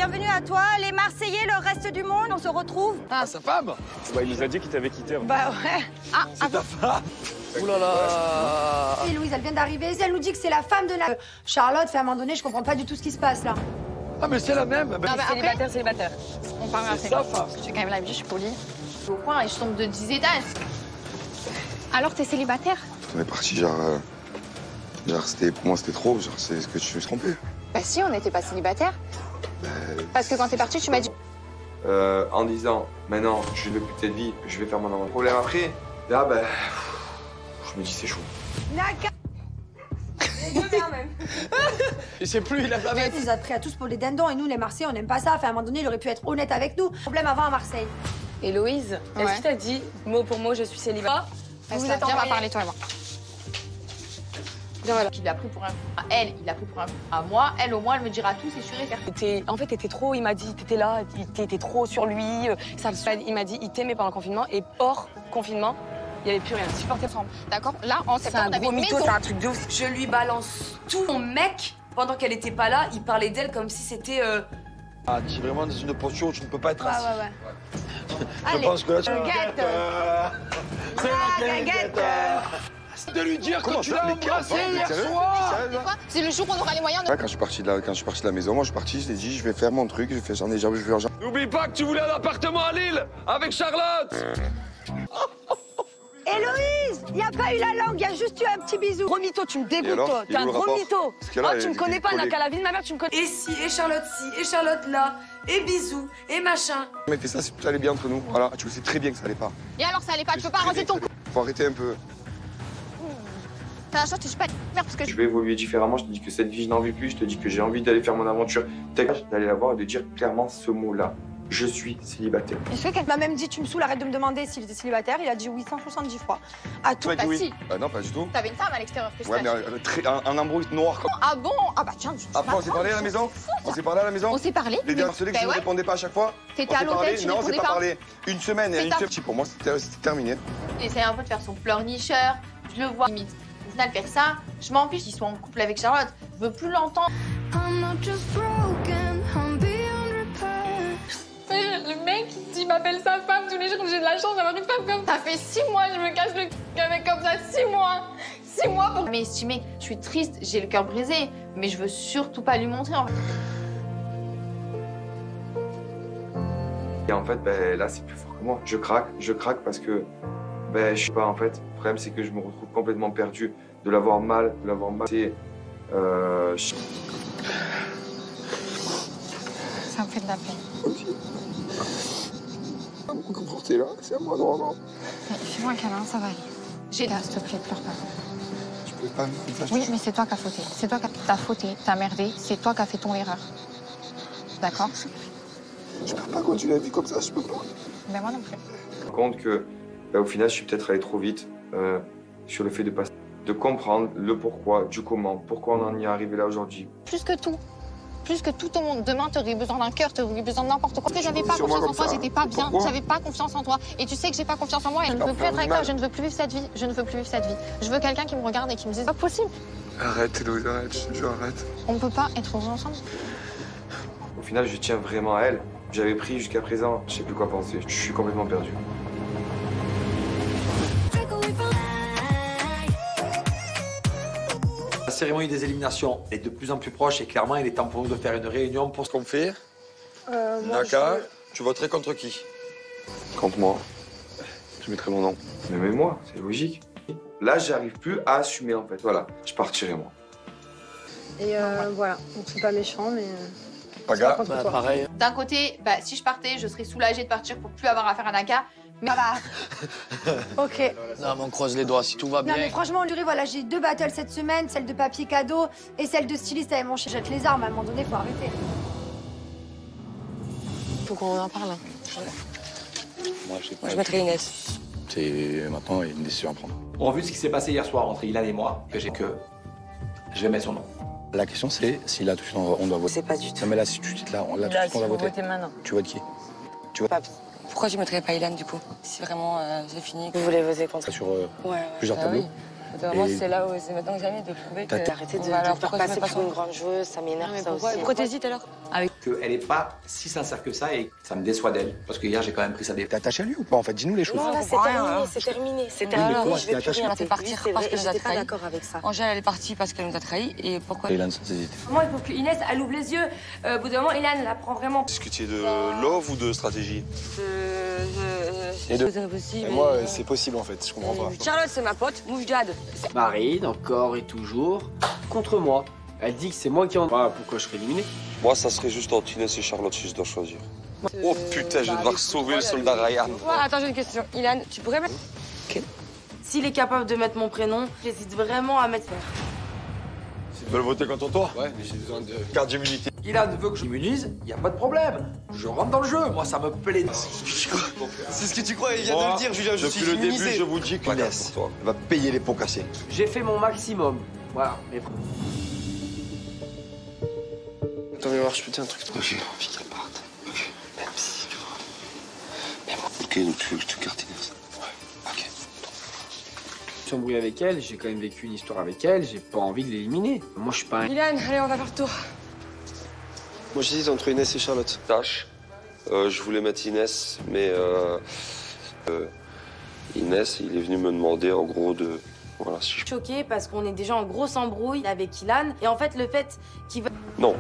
bienvenue à toi, les Marseillais, le reste du monde, on se retrouve. Ah, sa femme? Bah, il nous a dit qu'il t'avait quitté. Bah ouais. Ah, c'est ta femme? Ouh là là. Et Louise, elle vient d'arriver, elle nous dit que c'est la femme de la... Charlotte, fait à un moment donné, je comprends pas du tout ce qui se passe là. Ah, mais c'est la même. Non, mais célibataire. On parle après. C'est sa femme. Je suis quand même l'habitude, je suis polie. Je suis au coin et je tombe de 10 étages. Alors, t'es célibataire? On est parti, genre c'était, pour moi, c'était trop. Genre, c'est ce que je me suis trompé. Bah si, on n'était pas célibataire. Parce que quand t'es parti, tu m'as dit... En disant, maintenant, je veux plus de cette vie, je vais faire mon amour. Problème après, là, ben, je me dis, c'est chaud. Naka. Il sait plus, il a la Il nous a pris à tous pour les dindons et nous, les Marseillais, on n'aime pas ça. Enfin, à un moment donné, il aurait pu être honnête avec nous. Problème avant à Marseille. Héloïse, est-ce qu'il t'a dit mot pour mot, je suis célibataire? Vous êtes en parler, toi et moi. Il l'a pris pour un... Elle, il l'a pris pour un... À moi, elle, au moins, elle me dira tout, c'est sûr et certain. En fait, t'étais trop, il m'a dit, t'étais là, t'étais trop sur lui. Il m'a dit, il t'aimait pendant le confinement et hors confinement, il n'y avait plus rien. Supporter ensemble. D'accord? Là, en C'est septembre, un on avait gros une mytho, maison. c'est un truc de ouf. Je lui balance tout. Mon mec, pendant qu'elle était pas là, il parlait d'elle comme si c'était... Ah, tu es vraiment dans une posture où tu ne peux pas être assis. Ouais. Je pense que là, tu... Guette. De lui dire que tu l'as embrassé hier soir. C'est quoi? C'est le jour où on aura les moyens de... Ouais, quand je suis parti de la maison, moi, je suis parti, je t'ai dit, je vais faire mon truc, j'en ai jamais vu argent. N'oublie pas que tu voulais un appartement à Lille avec Charlotte. Héloïse, il n'y a pas eu la langue, il y a juste eu un petit bisou. Gros mytho, tu me Et dégoûtes, alors, toi. il T'es est un où le gros rapport? mytho. Parce que là, Oh, tu me il connais est pas, collé. n'a qu'à la vie de ma mère, tu me connais. Et si, et Charlotte si, et Charlotte là, et bisous, et machin. Mais fais ça, ça allait bien entre nous. Voilà, tu sais très bien que ça allait pas. Et alors, ça allait pas, tu peux pas arranger ton coup. Faut arrêter un peu. T'as la chance, je suis pas merde parce que Je vais évoluer différemment, je te dis que cette vie, je n'en vis plus, je te dis que j'ai envie d'aller faire mon aventure. D'aller la voir et de dire clairement ce mot-là. Je suis célibataire. Est-ce que quelqu'un m'a même dit, tu me saoules, arrête de me demander s'il était célibataire. Il a dit oui 170 fois. À tout. Tu m'as dit Bah oui. si. Bah non, pas du tout. T'avais une femme à l'extérieur que je Ouais, mais un embrouille noir comme. Ah bon? Ah bah tiens, tu Après, on s'est parlé à la maison? On s'est parlé à la maison? On s'est parlé. Les derniers harcelés que je ne ouais. répondais pas à chaque fois? T'étais On à s'est l'hôtel, parlé? tu Non, on s'est répondais pas pas. parlé. Une semaine, C'est une ça. semaine. Pour moi, c'était terminé. Il essaie un peu de faire son pleurnicheur. Je le vois limite. Au final, faire ça, je m'en fiche. Ils sont en couple avec Charlotte. Je veux plus l'entendre. Le mec, il m'appelle sa femme tous les jours. J'ai de la chance d'avoir une femme comme ça. Ça fait 6 mois, je me casse le cul avec comme ça. 6 mois. 6 mois pour m'estimer. Je suis triste, j'ai le cœur brisé, mais je veux surtout pas lui montrer. En fait. Et en fait, ben, là, c'est plus fort que moi. Je craque parce que, ben, je sais pas, en fait. Le problème, c'est que je me retrouve complètement perdu. De l'avoir mal, c'est... Ça me fait de la peine. À me comporter là, c'est à moi normalement. Fais-moi un câlin, ça va aller. J'ai là, s'il te plaît, pleure pas. Tu peux pas me faire ça. Oui, mais c'est toi qui as fauté. C'est toi qui as fauté, t'as merdé. C'est toi qui as fait ton erreur. D'accord? Je peux pas continuer la vie comme ça, je peux pas. Mais moi non plus. Je me rends compte que, ben, au final, je suis peut-être allé trop vite sur le fait de comprendre le pourquoi, du comment, pourquoi on en est arrivé là aujourd'hui. Plus que tout. Plus que tout au monde. Demain, tu aurais besoin d'un cœur, tu aurais besoin de n'importe quoi. Parce que j'avais pas Sur moi confiance en comme toi, ça. j'étais pas bien. Pourquoi J'avais pas confiance en toi. Et tu sais que j'ai pas confiance en moi et je ne veux plus être avec toi. Je ne veux plus vivre cette vie. Je ne veux plus vivre cette vie. Je veux quelqu'un qui me regarde et qui me dise, pas possible. Arrête, Héloïse, arrête, je te jure, arrête. On ne peut pas être heureux ensemble. Au final, je tiens vraiment à elle. J'avais pris jusqu'à présent, je sais plus quoi penser. Je suis complètement perdu. La cérémonie des éliminations est de plus en plus proche et clairement, il est temps pour nous de faire une réunion pour Ce qu'on fait, Moi, Naka, tu voterais contre qui? Contre moi. Je mettrai mon nom. Mais moi, c'est logique. Là, j'arrive plus à assumer, en fait. Voilà, je partirai, moi. Et voilà, donc c'est pas méchant, mais. Paga? Contre toi. Pareil. D'un côté, bah, si je partais, je serais soulagée de partir pour plus avoir affaire à Naka. Mais Ok. Non, mais on croise les doigts, si tout va Non mais franchement, Lurie, voilà, j'ai 2 battles cette semaine, celle de papier cadeau et celle de styliste avec mon chien. Jette les armes, à un moment donné, faut arrêter. Faut qu'on en parle. Moi, je sais pas. Je mettrais Inès. C'est maintenant une décision à prendre. Au vu de ce qui s'est passé hier soir entre Ilan et moi, que je vais mettre son nom. La question, c'est si là, tout de suite, on doit voter. C'est pas du tout. Non, mais là, si tu dis là, tout de Là, suite, si on doit vous voter. votez maintenant. Tu votes qui? Pourquoi tu mettrais pas Ilan du coup? Si vraiment c'est fini. Vous voulez voter contre? Ça sur Ouais. plusieurs Bah tableaux. oui. Moi, c'est là où c'est maintenant que jamais de prouver que... Arrêtez de faire passer pour une grande joueuse, ça m'énerve ça aussi. Pourquoi t'hésites alors? Qu'elle n'est pas si sincère que ça et ça me déçoit d'elle. Parce que hier, j'ai quand même pris sa défense. T'es attaché à lui ou pas en fait? Dis-nous les choses. Non, là, c'est terminé, c'est terminé. C'est terminé, je vais plus rien. Elle a fait partir parce qu'elle nous a J'étais pas trahis. d'accord avec ça. Angèle, elle est partie parce qu'elle nous a trahis. Et pourquoi? Ilan, sans hésiter. Moi, il faut que Inès, elle ouvre les yeux. Au bout d'un moment, Ilan, elle apprend vraiment. Discutiez de love ou de stratégie? Les deux. C'est impossible. Moi, c'est possible en fait, je comprends pas. Charlotte, c'est ma pote. Moujad. Marine, encore et toujours, contre moi. Elle dit que c'est moi qui en... Ah, pourquoi je serais éliminé? Moi, ça serait juste entre Inès et Charlotte si je dois choisir. Oh putain, je vais devoir sauver le soldat Ryan. Attends, j'ai une question. Ilan, tu pourrais mettre... S'il est capable de mettre mon prénom, j'hésite vraiment à mettre. Ils veulent voter contre toi? Ouais, mais j'ai besoin de carte d'immunité. Ilan veut que je m'immunise, il n'y a pas de problème. Je rentre dans le jeu, moi ça me plaît. C'est ce que tu crois, il vient de le dire, Julien, je suis immunisé. Depuis le début, je vous dis qu'Inès va payer les pots cassés. J'ai fait mon maximum. Voilà. Mais... Attends, viens voir, je peux te dire un truc. Ok, j'ai envie qu'elle parte. Ok, même si, tu vois. Mais bon. Ok, donc tu veux que je te carte Inès? Ouais, ok. Je suis embrouillé avec elle, j'ai quand même vécu une histoire avec elle, j'ai pas envie de l'éliminer. Moi, je suis pas un... Ilan, allez, on va faire le tour. Moi, j'hésite entre Inès et Charlotte. Tâche. Je voulais mettre Inès, mais Inès, il est venu me demander en gros de... Voilà, si je... Choquée parce qu'on est déjà en grosse embrouille avec Ilan. Et en fait, le fait qu'il veut... Non,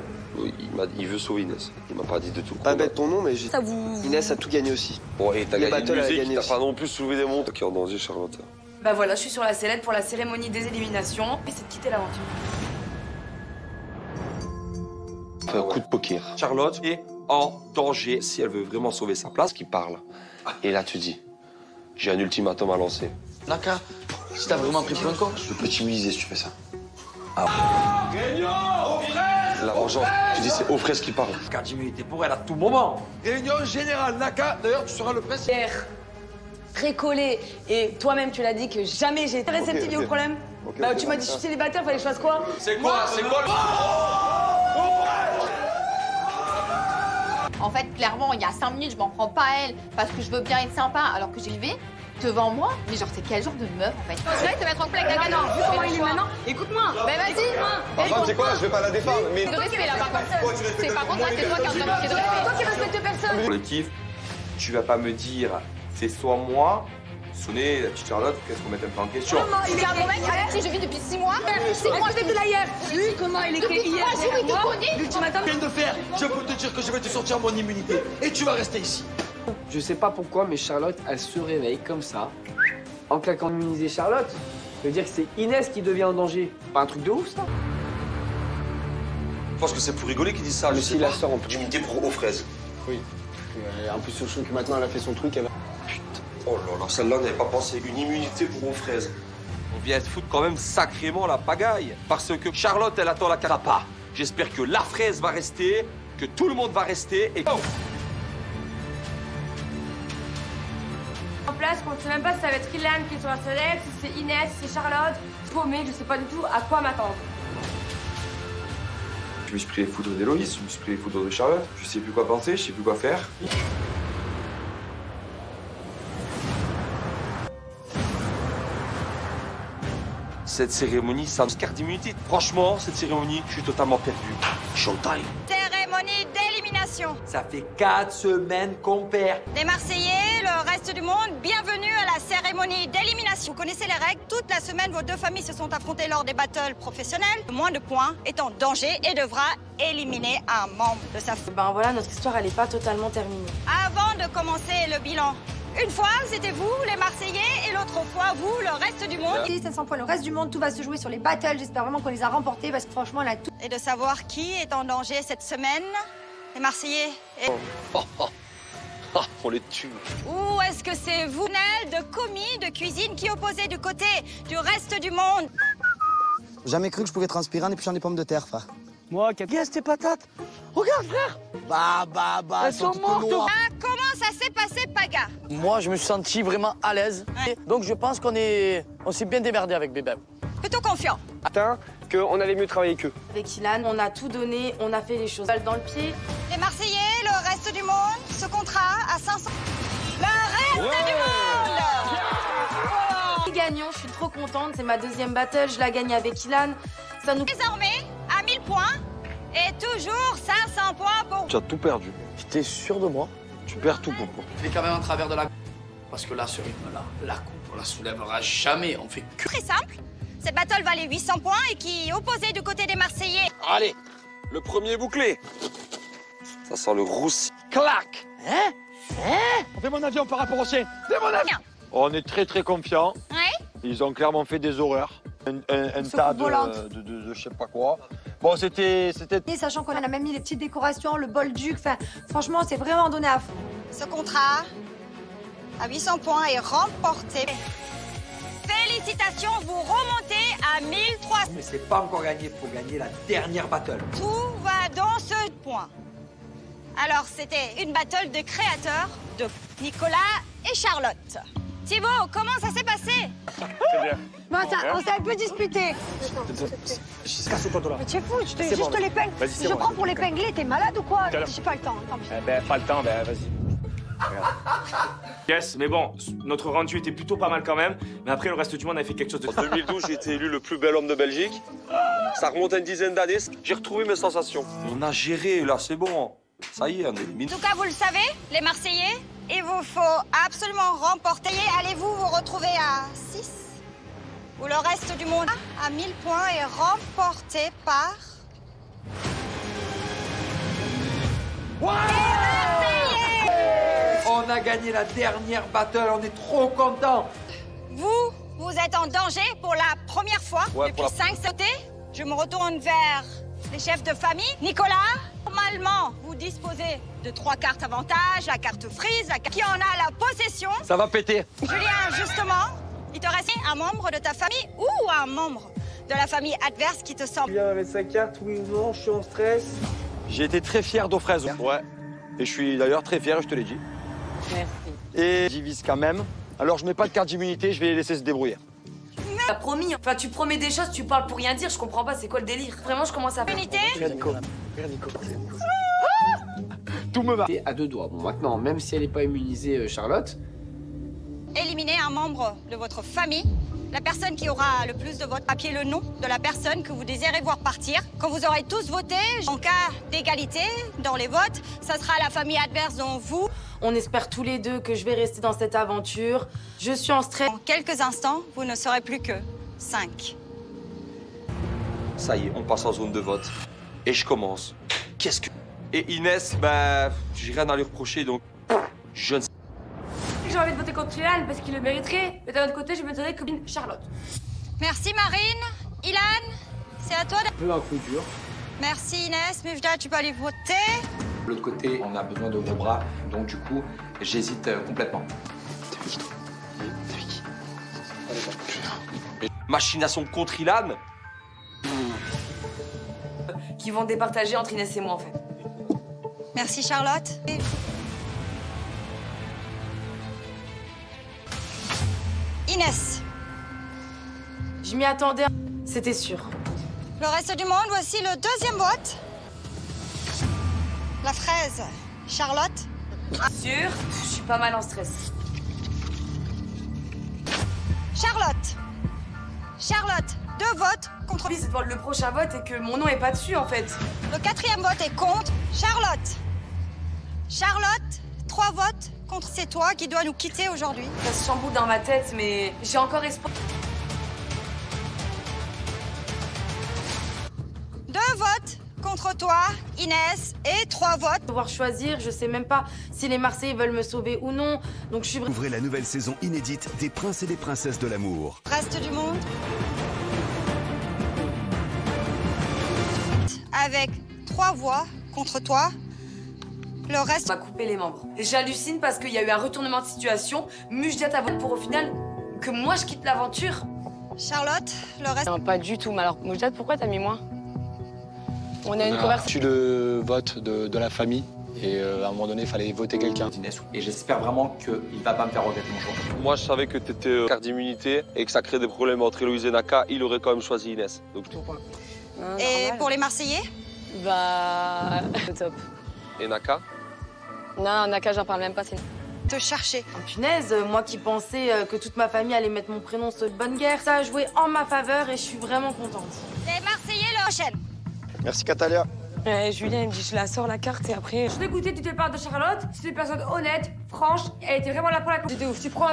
il veut sauver Inès. Il m'a pas dit de tout. Pas bête ton nom, mais j'ai... Ça vous... Inès a tout gagné aussi. Bon, et t'as Le gagné battle, une elle a musique, gagné t'as aussi. pas non plus soulevé des montres. Qui est en danger, Charlotte? Bah voilà, je suis sur la sellette pour la cérémonie des éliminations. Et c'est de quitter l'aventure. Fais un coup de poker. Charlotte est en danger. Si elle veut vraiment sauver sa place, qu'il parle. Et là, tu dis, j'ai un ultimatum à lancer. Naka, si t'as vraiment pris pour un con, Je peux t'immuniser si tu fais ça. La vengeance. Tu dis, c'est aux fraises qui parle. Carte d'immunité pour elle à tout moment. Réunion générale, Naka. D'ailleurs, tu seras le président. Très collé. Et toi-même, tu l'as dit que jamais j'ai été réceptive, il y a le problème. Bah, tu m'as dit que je suis célibataire, fallait que je fasse quoi? C'est quoi En fait, clairement, il y a 5 minutes, je m'en prends pas à elle parce que je veux bien être sympa alors que j'ai levé devant moi. Mais genre, c'est quel genre de meuf en fait? Je vais te mettre en couple avec quelqu'un. Vu comment il est maintenant, écoute-moi. Mais vas-y. Enfin, tu sais quoi, je vais pas la défendre, mais... De respect là par contre. C'est par contre, c'est toi qui as un manquer de respect. Toi qui respectes personne. Collectif, tu vas pas me dire, c'est soit moi, Sonnez, la petite Charlotte, qu'est-ce qu'on mette un peu en question? C'est un bon mec avec qui je vis depuis 6 mois. 6 mois, je l'ai vu là hier. Lui, comment il était hier? Moi, il te connaît. L'ultimatum vient de faire. Je peux te dire que je vais te sortir mon immunité. Et tu vas rester ici. Je sais pas pourquoi, mais Charlotte, elle se réveille comme ça, en claquant immuniser Charlotte. Ça veut dire que c'est Inès qui devient en danger. Pas un truc de ouf, ça? Je pense que c'est pour rigoler qu'ils disent ça. Mais Je sais si la pas. sort en plus. D'immunité pour aux fraises. Oui. En plus, je trouve que maintenant, elle a fait son truc, elle a... Oh là là, celle-là, on n'avait pas pensé. Une immunité pour aux fraises. On vient se foutre quand même sacrément la pagaille. Parce que Charlotte, elle attend la carapa. J'espère que la fraise va rester, que tout le monde va rester et... Oh En place, on ne sait même pas si ça va être Ilan qui est sur la sellette, si c'est Inès, si c'est Charlotte. Paumée, je sais pas du tout à quoi m'attendre. Je me suis pris les foudres d'Héloïse, je me suis pris les foudres de Charlotte. Je sais plus quoi penser, je sais plus quoi faire. Cette cérémonie, ça me carte d'immunité. Franchement, cette cérémonie, je suis totalement perdu. Showtime. Cérémonie d'élimination. Ça fait 4 semaines qu'on perd. Les Marseillais, le reste du monde, bienvenue à la cérémonie d'élimination. Vous connaissez les règles. Toute la semaine, vos deux familles se sont affrontées lors des battles professionnels. Le moins de points est en danger et devra éliminer un membre de sa famille. Ben voilà, notre histoire, elle est pas totalement terminée. Avant de commencer le bilan, une fois, c'était vous, les Marseillais, et l'autre fois, vous, le reste du monde. 700 points, le reste du monde, tout va se jouer sur les battles. J'espère vraiment qu'on les a remportés parce que franchement, elle a tout. Et de savoir qui est en danger cette semaine. Les Marseillais et... On les tue. Ou est-ce que c'est vous, Nel, de commis, de cuisine, qui opposez du côté du reste du monde? Jamais cru que je pouvais transpirer en épluchant des pommes de terre, frère. Moi, qu'est-ce tes patates? Regarde, frère! Elles sont mortes. Ah, comment ça s'est passé, Paga? Moi, je me suis senti vraiment à l'aise. Ouais. Donc, je pense qu'on s'est bien démerdé avec Bébé. Plutôt confiant. Attends, qu'on allait mieux travailler qu'eux. Avec Ilan, on a tout donné, on a fait les choses balle dans le pied. Les Marseillais, le reste du monde, ce contrat à 500... Le reste du monde! gagnons, je suis trop contente. C'est ma deuxième battle, je la gagne avec Ilan. Ça nous... Désormais, à 1000 points, et toujours 500 points pour... Tu as tout perdu. T'es sûr de moi? Tu perds tout, Popo. Fais quand même en travers de la... Parce que là, ce rythme-là, la coupe, on la soulèvera jamais. On fait que... Très simple. Cette battle valait 800 points et qui opposait du côté des Marseillais. Allez, le premier bouclé. Ça sent le roussi. Clac. Hein? On fait mon avion par rapport au sien. C'est mon avion. On est très confiants. Ouais. Ils ont clairement fait des horreurs. Un tas de je sais pas quoi. Bon, c'était... Et sachant qu'on a même mis les petites décorations, le bol duc, enfin, franchement, c'est vraiment donné à fond. Ce contrat à 800 points est remporté. Félicitations, vous remontez à 1300. Mais c'est pas encore gagné, faut gagner la dernière battle. Tout va dans ce point. Alors, c'était une battle de créateurs de Nicolas et Charlotte. Thibaut, comment ça s'est passé? Très bien. Bon, on s'est un peu disputé. Casse-toi de là. Mais tu es fou, je te juste l'épingle. Je prends pour l'épingler, t'es malade ou quoi? J'ai pas le temps, tant pis. Pas le temps, vas-y. Yes, mais bon, notre rendu était plutôt pas mal quand même. Mais après, le reste du monde a fait quelque chose de... En 2012, j'ai été élu le plus bel homme de Belgique. Ça remonte à une dizaine d'années. J'ai retrouvé mes sensations. On a géré, là, c'est bon. Ça y est, on est éliminé. En tout cas, vous le savez, les Marseillais, il vous faut absolument remporter. Allez-vous vous retrouver à 6? Ou le reste du monde à 1000 points est remporté par... Ouais! On a gagné la dernière battle, on est trop contents. Vous êtes en danger pour la première fois depuis 5 sautés. Je me retourne vers les chefs de famille. Nicolas, normalement, vous disposez de 3 cartes avantage, la carte freeze, la carte qui en a la possession. Ça va péter. Julien, justement, il te reste un membre de ta famille ou un membre de la famille adverse qui te semble... Julien avec sa carte, oui ou non, je suis en stress. J'ai été très fier d'Ofraise. Ouais. Et je suis d'ailleurs très fier, je te l'ai dit. Merci. Et j'y vise quand même. Alors je mets pas de carte d'immunité, je vais les laisser se débrouiller. T'as promis, enfin tu promets des choses, tu parles pour rien dire, je comprends pas, c'est quoi le délire? Vraiment, je commence à... Unité. Tout me va. À 2 doigts. Bon, maintenant, même si elle n'est pas immunisée, Charlotte... Éliminez un membre de votre famille. La personne qui aura le plus de votes, papier le nom de la personne que vous désirez voir partir. Quand vous aurez tous voté, en cas d'égalité dans les votes, ça sera la famille adverse dont vous... On espère tous les deux que je vais rester dans cette aventure. Je suis en stress. En quelques instants, vous ne serez plus que 5. Ça y est, on passe en zone de vote. Et je commence. Qu'est-ce que... Et Inès, bah, j'ai rien à lui reprocher, donc... Je ne sais... J'ai envie de voter contre Ilan parce qu'il le mériterait. Mais d'un autre côté, je me donnerais comme Charlotte. Merci Marine. Ilan, c'est à toi de... Un peu un coup dur. Merci Inès. Mujda, tu peux aller voter. De l'autre côté, on a besoin de gros bras, donc du coup, j'hésite complètement. Machination contre Ilan. Qui vont départager entre Inès et moi, en fait. Merci Charlotte. Inès. Je m'y attendais, c'était sûr. Le reste du monde, voici le deuxième vote. La fraise, Charlotte. Sûr, je suis pas mal en stress. Charlotte. Charlotte, 2 votes contre... Le prochain vote et que mon nom est pas dessus, en fait. Le 4e vote est contre Charlotte. Charlotte, 3 votes contre c'est toi qui dois nous quitter aujourd'hui. Ça se chamboule dans ma tête, mais j'ai encore espoir. 2 votes contre toi, Inès, et 3 votes. Devoir choisir, je sais même pas si les Marseillais veulent me sauver ou non. Donc je suis... Ouvrez la nouvelle saison inédite des Princes et des Princesses de l'amour. Reste du monde. Avec 3 voix contre toi. Le reste... On va couper les membres. J'hallucine parce qu'il y a eu un retournement de situation. Mujda a voté pour au final que moi je quitte l'aventure. Charlotte, le reste... Non, pas du tout. Mais alors, Mujda, pourquoi t'as mis moi? On a une conversation. Je suis le vote de la famille et à un moment donné, il fallait voter quelqu'un. Et j'espère vraiment qu'il va pas me faire regretter mon choix. Moi, je savais que t'étais carte d'immunité et que ça crée des problèmes entre Héloïse et Naka. Il aurait quand même choisi Inès. Donc... Et pour les Marseillais? Bah... top. Et Naka? Non, Naka, j'en parle même pas, c'est... te chercher. Oh, punaise, moi qui pensais que toute ma famille allait mettre mon prénom sur une bonne guerre, ça a joué en ma faveur et je suis vraiment contente. Les Marseillais, le prochaine. Merci, Catalia. Julien, il me dit, je la sors la carte et après... Je suis dégoûtée du départ de Charlotte. C'est une personne honnête, franche. Elle était vraiment là pour la cause. C'était ouf. Tu prends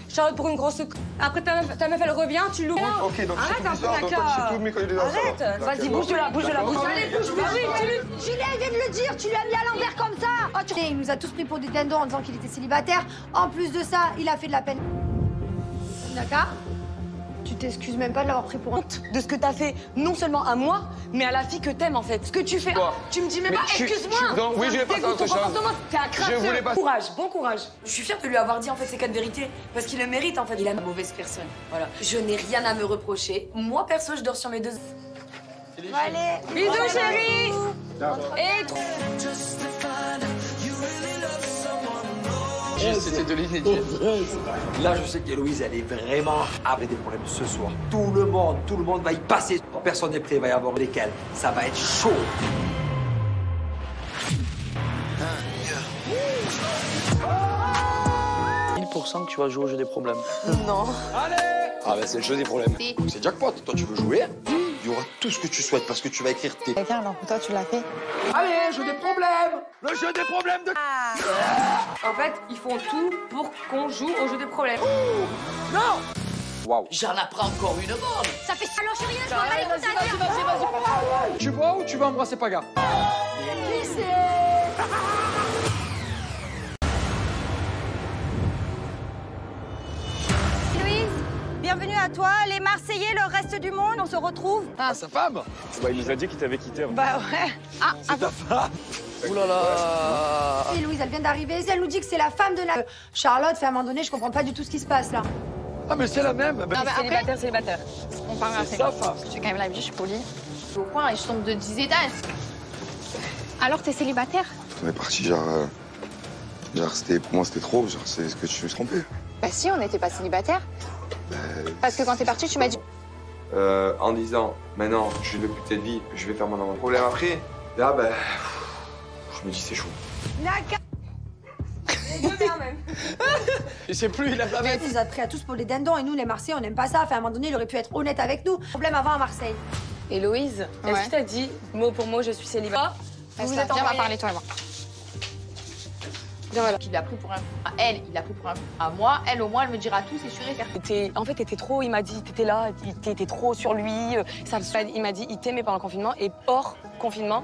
Charlotte pour une grosse... Après, ta meuf, elle revient, tu l'ouvres. Ok, donc arrête un peu la Arrête. Vas-y, bouge-la, bouge-la. Allez, bouge. Julien vient de le dire, tu lui as mis à l'envers comme ça. Oh, il nous a tous pris pour des dindons en disant qu'il était célibataire. En plus de ça, il a fait de la peine. D'accord? Tu t'excuses même pas de l'avoir pris pour honte de ce que t'as fait, non seulement à moi, mais à la fille que t'aimes en fait. Ce que tu fais, tu me dis même pas, excuse-moi. Oui, je vais passer à autre chose. T'es un crapeux. Je voulais pas. Courage, bon courage. Je suis fière de lui avoir dit en fait ces quatre vérités parce qu'il le mérite en fait. Il est une mauvaise personne. Voilà. Je n'ai rien à me reprocher. Moi perso, je dors sur mes deux. Allez, bisous chérie. Et C'était de l'inédit. Là, je sais qu'Héloïse, elle est vraiment avec des problèmes ce soir. Tout le monde va y passer. Personne n'est prêt, il va y avoir lesquels. Ça va être chaud. Que tu vas jouer au jeu des problèmes. Non. Allez. Ah ben c'est le jeu des problèmes. C'est jackpot. Toi tu veux jouer, il y aura tout ce que tu souhaites parce que tu vas écrire tes... Quelqu'un, alors que toi, tu l'as fait. Allez, jeu des problèmes. Le jeu des problèmes de... en fait, ils font tout pour qu'on joue au jeu des problèmes. Non. Waouh. J'en apprends encore une bonne. Ça fait ça, alors chérie, je m'en vais Tu bois ou tu vas embrasser Paga? Bienvenue à toi, les Marseillais, le reste du monde, on se retrouve. Ah, sa femme? Bah, il nous a dit qu'il t'avait quitté. Bah ouais. Ah, c'est ta femme. Ouh là là. Et Louise, elle vient d'arriver. Elle nous dit que c'est la femme de la... Charlotte, fait à un moment donné, je comprends pas du tout ce qui se passe là. Ah, mais c'est la même. Non, mais célibataire. On parle après. C'est sa femme. J'ai quand même l'habitude, je suis polie. Je suis au coin et je tombe de 10 étages. Alors, t'es célibataire? On est parti, genre c'était, pour moi, c'était trop. Genre, c'est ce que tu me suis trompé. Bah si, on n'était pas célibataire. Parce que quand t'es parti, tu m'as dit... En disant, maintenant, je suis de putain de vie, je vais faire mon avant. Problème après, là, ben, je me dis, c'est chaud. Il sait plus, il a la Il nous a pris à tous pour des dindons et nous, les Marseillais, on n'aime pas ça. Enfin, à un moment donné, il aurait pu être honnête avec nous. Problème avant à Marseille. Héloïse, est-ce que t'as dit mot pour mot, je suis célibataire? Vous êtes en train de parler, toi et moi. Il l'a pris pour un coup à elle, il l'a pris pour un coup à moi. Elle, au moins, elle me dira tout, c'est sûr et certain. En fait, t'étais trop, il m'a dit, t'étais là, t'étais trop sur lui. Il m'a dit, il t'aimait pendant le confinement et hors confinement,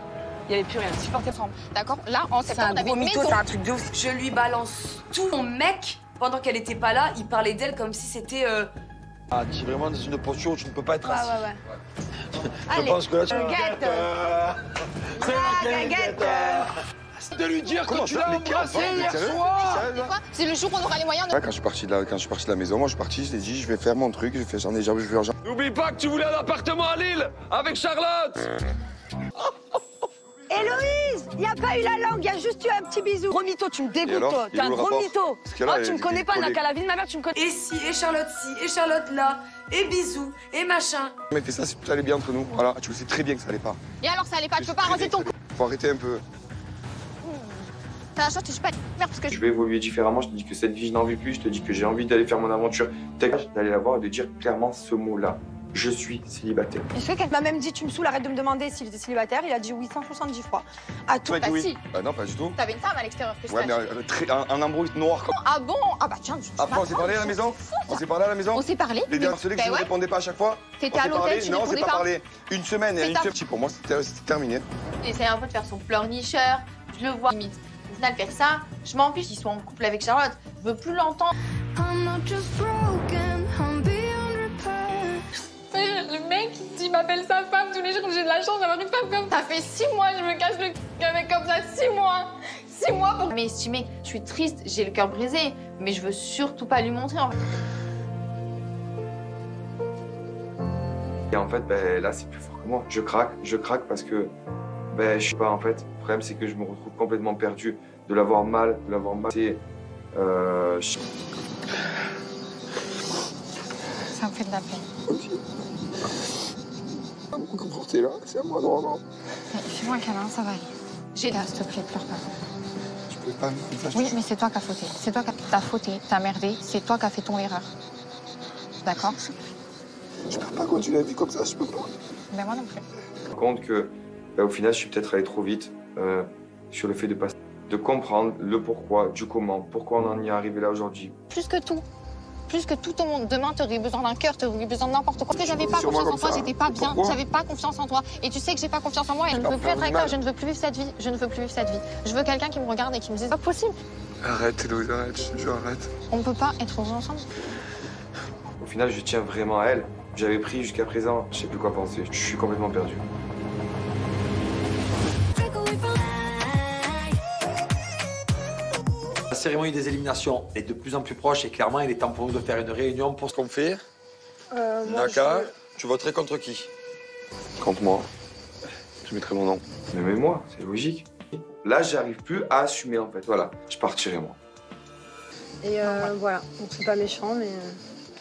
il n'y avait plus rien. Supporter ensemble. D'accord? Là, en septembre, on avait une maison. C'est un truc de ouf. Je lui balance tout. Mon mec, pendant qu'elle était pas là, il parlait d'elle comme si c'était... Ah, tu es vraiment dans une posture où tu ne peux pas être assis. Ouais. Je pense que là, tu... C'est la guinguette. De lui dire que tu l'as embrassé hier soir. C'est le jour où on aura les moyens de... Ouais, quand je suis parti de la maison, moi je suis parti, je t'ai dit, je vais faire mon truc, j'en ai jamais vu l'argent. N'oublie pas que tu voulais un appartement à Lille avec Charlotte. Héloïse, il n'y a pas eu la langue, il y a juste eu un petit bisou. Gros mytho, tu me dégoûtes, alors, toi. T'es un gros mytho. que là, Oh, tu me connais pas, n'a qu'à la vie de ma mère, tu me connais. Et si, et Charlotte là, et bisous, et machin. Mais fais ça, si tout allait bien entre nous. Voilà, tu le sais très bien que ça allait pas. Et alors, ça allait pas, tu peux pas arranger ton cou. Faut arrêter un peu. T'as la chance, je suis pas parce que Je vais évoluer différemment, je te dis que cette vie, je n'en vis plus, je te dis que j'ai envie d'aller faire mon aventure. D'aller la voir et de dire clairement ce mot-là. Je suis célibataire. Est-ce que quelqu'un m'a même dit, tu me saoules, arrête de me demander s'il était célibataire. Il a dit oui 170 fois. À tout. Bah si. oui. Bah non, pas du tout. T'avais une femme à l'extérieur que je Ouais, mais un embrouille noir comme... Ah bon? Ah bah tiens, Après, on s'est parlé à la maison? On s'est parlé à la maison? On s'est parlé. Les derniers que je ne répondais pas à chaque fois? T'étais à l'hôtel, tu non, répondais c'est pas pas. parlé. Une semaine, et une semaine. Pour moi, c'était terminé. Il essaie un peu de faire son pleurnicheur. Je le vois limite. Au final, faire ça, je m'en fiche. Ils sont en couple avec Charlotte. Je veux plus l'entendre. Le mec, il m'appelle sa femme tous les jours. J'ai de la chance d'avoir une femme comme ça. Ça fait 6 mois, je me casse le avec comme ça. 6 mois. 6 mois pour... Mais estimé, je suis triste, j'ai le cœur brisé. Mais je veux surtout pas lui montrer. En fait. Et en fait, ben, là, c'est plus fort que moi. Je craque parce que, ben, je sais pas, en fait. Le problème, c'est que je me retrouve complètement perdu. De l'avoir mal, c'est... Ça me fait de la peine. Comment t'es là? C'est à moi, non. Fais-moi un câlin, ça va aller. J'ai là, s'il te plaît, pleure pas. Je pas me fâcher. Oui, mais c'est toi qui as fauté. C'est toi qui as fauté, t'as merdé, c'est toi qui as fait ton erreur. D'accord? Je peux pas continuer la vie comme ça, je peux pas. Mais moi non plus. Je me rends compte que, au final, je suis peut-être allé trop vite sur le fait de comprendre le pourquoi, du comment, pourquoi on en est arrivé là aujourd'hui. Plus que tout au monde. Demain, tu aurais besoin d'un cœur, tu aurais besoin de n'importe quoi. Parce que j'avais pas confiance en toi, j'étais pas bien, j'avais pas confiance en toi. Et tu sais que j'ai pas confiance en moi et je ne veux plus être avec toi, je ne veux plus vivre cette vie, je ne veux plus vivre cette vie. Je veux quelqu'un qui me regarde et qui me dise, pas possible. Arrête, Héloïse, arrête, je arrête. On ne peut pas être heureux ensemble. Au final, je tiens vraiment à elle. J'avais pris jusqu'à présent, je sais plus quoi penser. Je suis complètement perdu. La cérémonie des éliminations est de plus en plus proche et clairement, il est temps pour nous de faire une réunion pour ce qu'on fait. Naka, tu voterais contre qui? Contre moi. Je mettrai mon nom. Mais moi, c'est logique. Là, j'arrive plus à assumer en fait. Voilà, je partirai moi. Et voilà, donc c'est pas méchant, mais.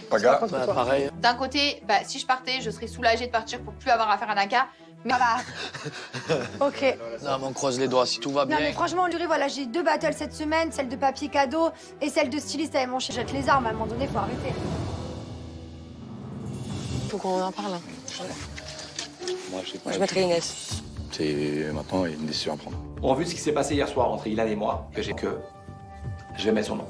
Paga, pareil. D'un côté, si je partais, je serais soulagée de partir pour plus avoir affaire à Naka. Mais Ok. Non, mais on croise les doigts, si tout va bien. Non, mais franchement, Luré, voilà, j'ai 2 battles cette semaine, celle de papier cadeau et celle de styliste avec mon jette les armes. À un moment donné, faut arrêter. Faut qu'on en parle. Moi, Je mettrais Inès. C'est maintenant une décision à prendre. Bon, vu ce qui s'est passé hier soir entre Ilan et moi, je vais mettre son nom.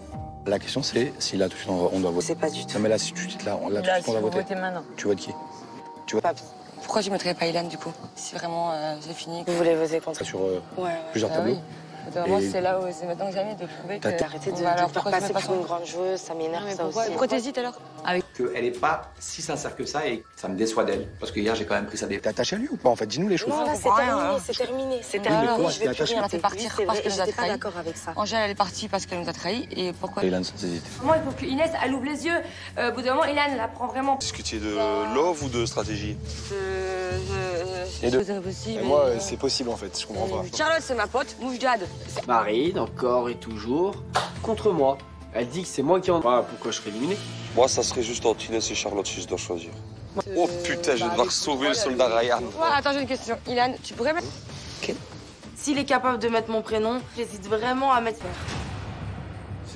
La question, c'est si là, tout de suite, on doit voter. C'est pas du tout. Non, mais là, si tout de suite, là, tout de suite, on doit voter. Maintenant. Tu votes qui? Tu votes Pourquoi je mettrais pas Ilan du coup? Si vraiment j'ai fini. Vous voulez voter contre? sur plusieurs tableaux. Oui. Moi, c'est là où c'est maintenant que jamais de prouver que. Arrêtez de faire passer pour une grande joueuse, ça m'énerve ça aussi. Pourquoi t'hésites alors? Qu'elle est pas si sincère que ça et ça me déçoit d'elle. Parce que hier, j'ai quand même pris sa défaite. T'es attaché à lui ou pas en fait? Dis-nous les choses. Non, là, c'est terminé. C'est terminé. Je vais plus rien. Elle a fait partir parce qu'elle nous a trahis. J'étais pas d'accord avec ça. Angèle, elle est partie parce qu'elle nous a trahis. Et pourquoi? Ilan, sans hésiter. Moi, il faut que Inès, elle ouvre les yeux. Au bout d'un moment, Ilan, elle apprend vraiment. Discutiez de love ou de stratégie? Les deux. Et moi, c'est possible en fait, je comprends pas. Charlotte, c'est ma pote. Moujad. Marine, encore et toujours, contre moi. Elle dit que c'est moi qui en... Ah, pourquoi je serais éliminé? Moi, ça serait juste entre Inès et Charlotte si je dois choisir. Oh putain, je vais devoir sauver le soldat Ryan. Attends, j'ai une question. Ilan, tu pourrais mettre... S'il est capable de mettre mon prénom, j'hésite vraiment à mettre.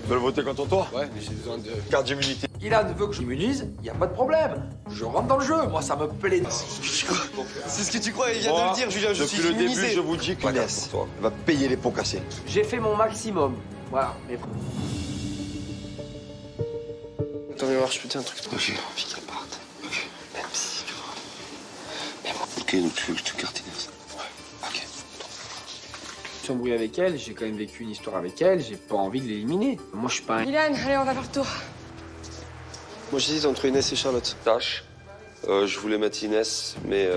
Ils veulent voter contre toi? Ouais, mais j'ai besoin de carte d'immunité. Ilan veut que je m'immunise, il n'y a pas de problème. Je rentre dans le jeu, moi ça me plaît. C'est ce que tu crois, il vient de le dire, Julien, je suis immunisé. Depuis le début, je vous dis qu'Inès va payer les pots cassés. J'ai fait mon maximum. Voilà. Mais... Attends, viens voir, je peux te dire un truc. J'ai envie qu'elle parte. Même si, tu vois. Mais bon, ok, donc tu veux que je te carte Inès? Ouais, ok. Je suis embrouillé avec elle, j'ai quand même vécu une histoire avec elle, j'ai pas envie de l'éliminer. Moi, je suis pas un... Ilan, allez, on va faire le tour. Moi, j'hésite entre Inès et Charlotte. Tâche. Je voulais mettre Inès, mais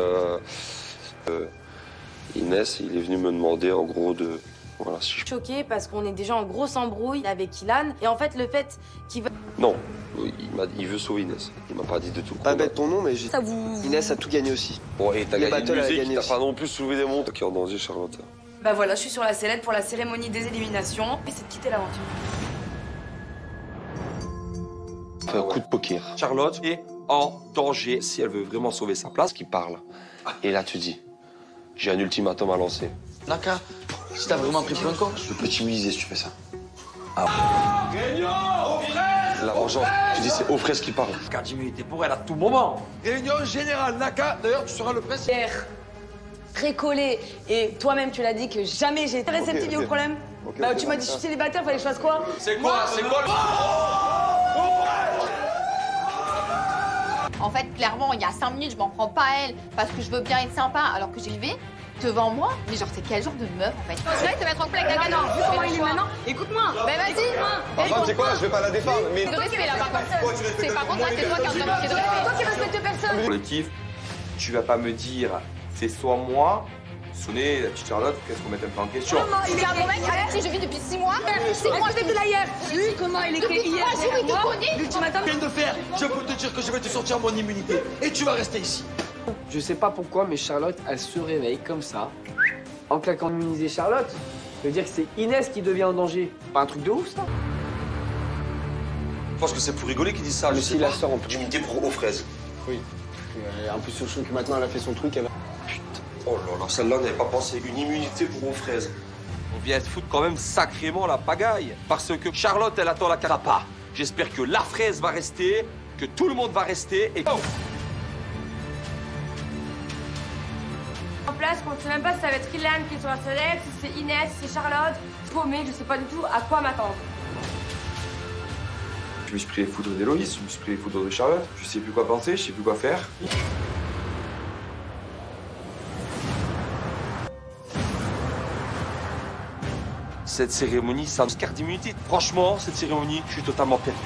Inès, il est venu me demander en gros de... Voilà, si je... Choquée parce qu'on est déjà en grosse embrouille avec Ilan. Et en fait, le fait qu'il veut... Non, il veut sauver Inès. Il m'a pas dit de tout. Pas bête ton nom, mais Ça vous... Inès a tout gagné aussi. Bon, et t'as Les gagné battles, de elle a musique, gagné t'as aussi. pas non plus soulevé des montres. Qui est en danger, Charlotte? Bah voilà, je suis sur la sellette pour la cérémonie des éliminations. Et c'est de quitter l'aventure. Fais un coup de poker. Charlotte est en danger. Si elle veut vraiment sauver sa place, qu'il parle. Et là, tu dis, j'ai un ultimatum à lancer. Naka, si t'as vraiment pris pour un con, Je peux t'immuniser si tu fais ça. La vengeance. Tu dis, c'est aux fraises qui parle. Carte d'immunité pour elle à tout moment. Réunion générale, Naka. D'ailleurs, tu seras le président. Très collé. Et toi-même, tu l'as dit que jamais j'ai été réceptive, ok. au problème. Tu m'as dit, je suis célibataire, fallait que je fasse quoi? C'est quoi En fait, clairement, il y a 5 minutes, je m'en prends pas à elle parce que je veux bien être sympa alors que j'y vais devant moi. Mais genre, c'est quel genre de meuf en fait? Je vais te mettre en couple avec Naka. Non, vu comment il est maintenant, écoute-moi. Mais vas-y. Enfin, tu sais quoi, je vais pas la défendre, mais... De respect là par contre. C'est par contre, c'est toi qui as un manquer de respect. Toi qui respectes personne. Collectif, tu vas pas me dire, c'est soit moi, sonnez la petite Charlotte, qu'est-ce qu'on met un peu en question? Il y a un bon mec avec qui je vis depuis 6 mois. 6 mois, je l'ai vu là hier. Lui, comment il était hier? Moi, je te connais. L'ultimatum. Viens de faire, je peux te dire que je vais te sortir mon immunité. Et tu vas rester ici. Je sais pas pourquoi, mais Charlotte, elle se réveille comme ça, en claquant immuniser Charlotte. Ça veut dire que c'est Inès qui devient en danger. Pas un truc de ouf, ça? Je pense que c'est pour rigoler qu'ils disent ça. Mais Je si sais la pas. sort en plus. D'immunité pour aux fraises. Oui. En plus, je trouve que maintenant, elle a fait son truc, elle va... Oh là là, celle-là, on n'avait pas pensé. Une immunité pour aux fraises. On vient de foutre quand même sacrément la pagaille. Parce que Charlotte, elle attend la carapa. J'espère que la fraise va rester, que tout le monde va rester et... Oh, En place, on ne sait même pas si ça va être Ilan qui est sur la select, si c'est Inès, si c'est Charlotte. Paumée, je sais pas du tout à quoi m'attendre. Je me suis pris les foudres d'Héloïse, je me suis pris les foudres de Charlotte. Je sais plus quoi penser, je sais plus quoi faire. cette cérémonie, ça me carte d'immunité. Franchement, cette cérémonie, je suis totalement perdu.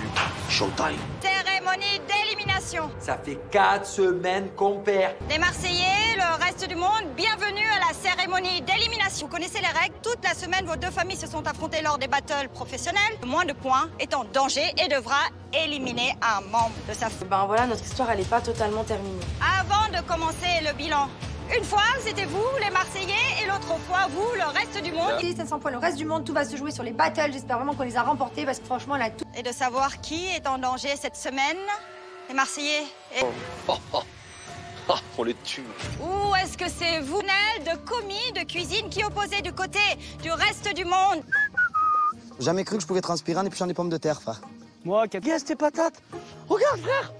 Showtime. Cérémonie d'élimination. Ça fait 4 semaines qu'on perd. Les Marseillais, le reste du monde, bienvenue à la cérémonie d'élimination. Vous connaissez les règles. Toute la semaine, vos deux familles se sont affrontées lors des battles professionnels. Le moins de points est en danger et devra éliminer un membre de sa famille. Ben voilà, notre histoire, elle n'est pas totalement terminée. Avant de commencer le bilan, une fois, c'était vous, les Marseillais, et l'autre fois, vous, le reste du monde. Il est 700 points, le reste du monde, tout va se jouer sur les battles. J'espère vraiment qu'on les a remportés parce que franchement, elle a tout. Et de savoir qui est en danger cette semaine, les Marseillais et... On les tue. Ou est-ce que c'est vous, Nel, de commis, de cuisine, qui opposez du côté du reste du monde? Jamais cru que je pouvais transpirer en épluchant des pommes de terre, frère. Moi, qu'est-ce tes patates? Regarde, frère!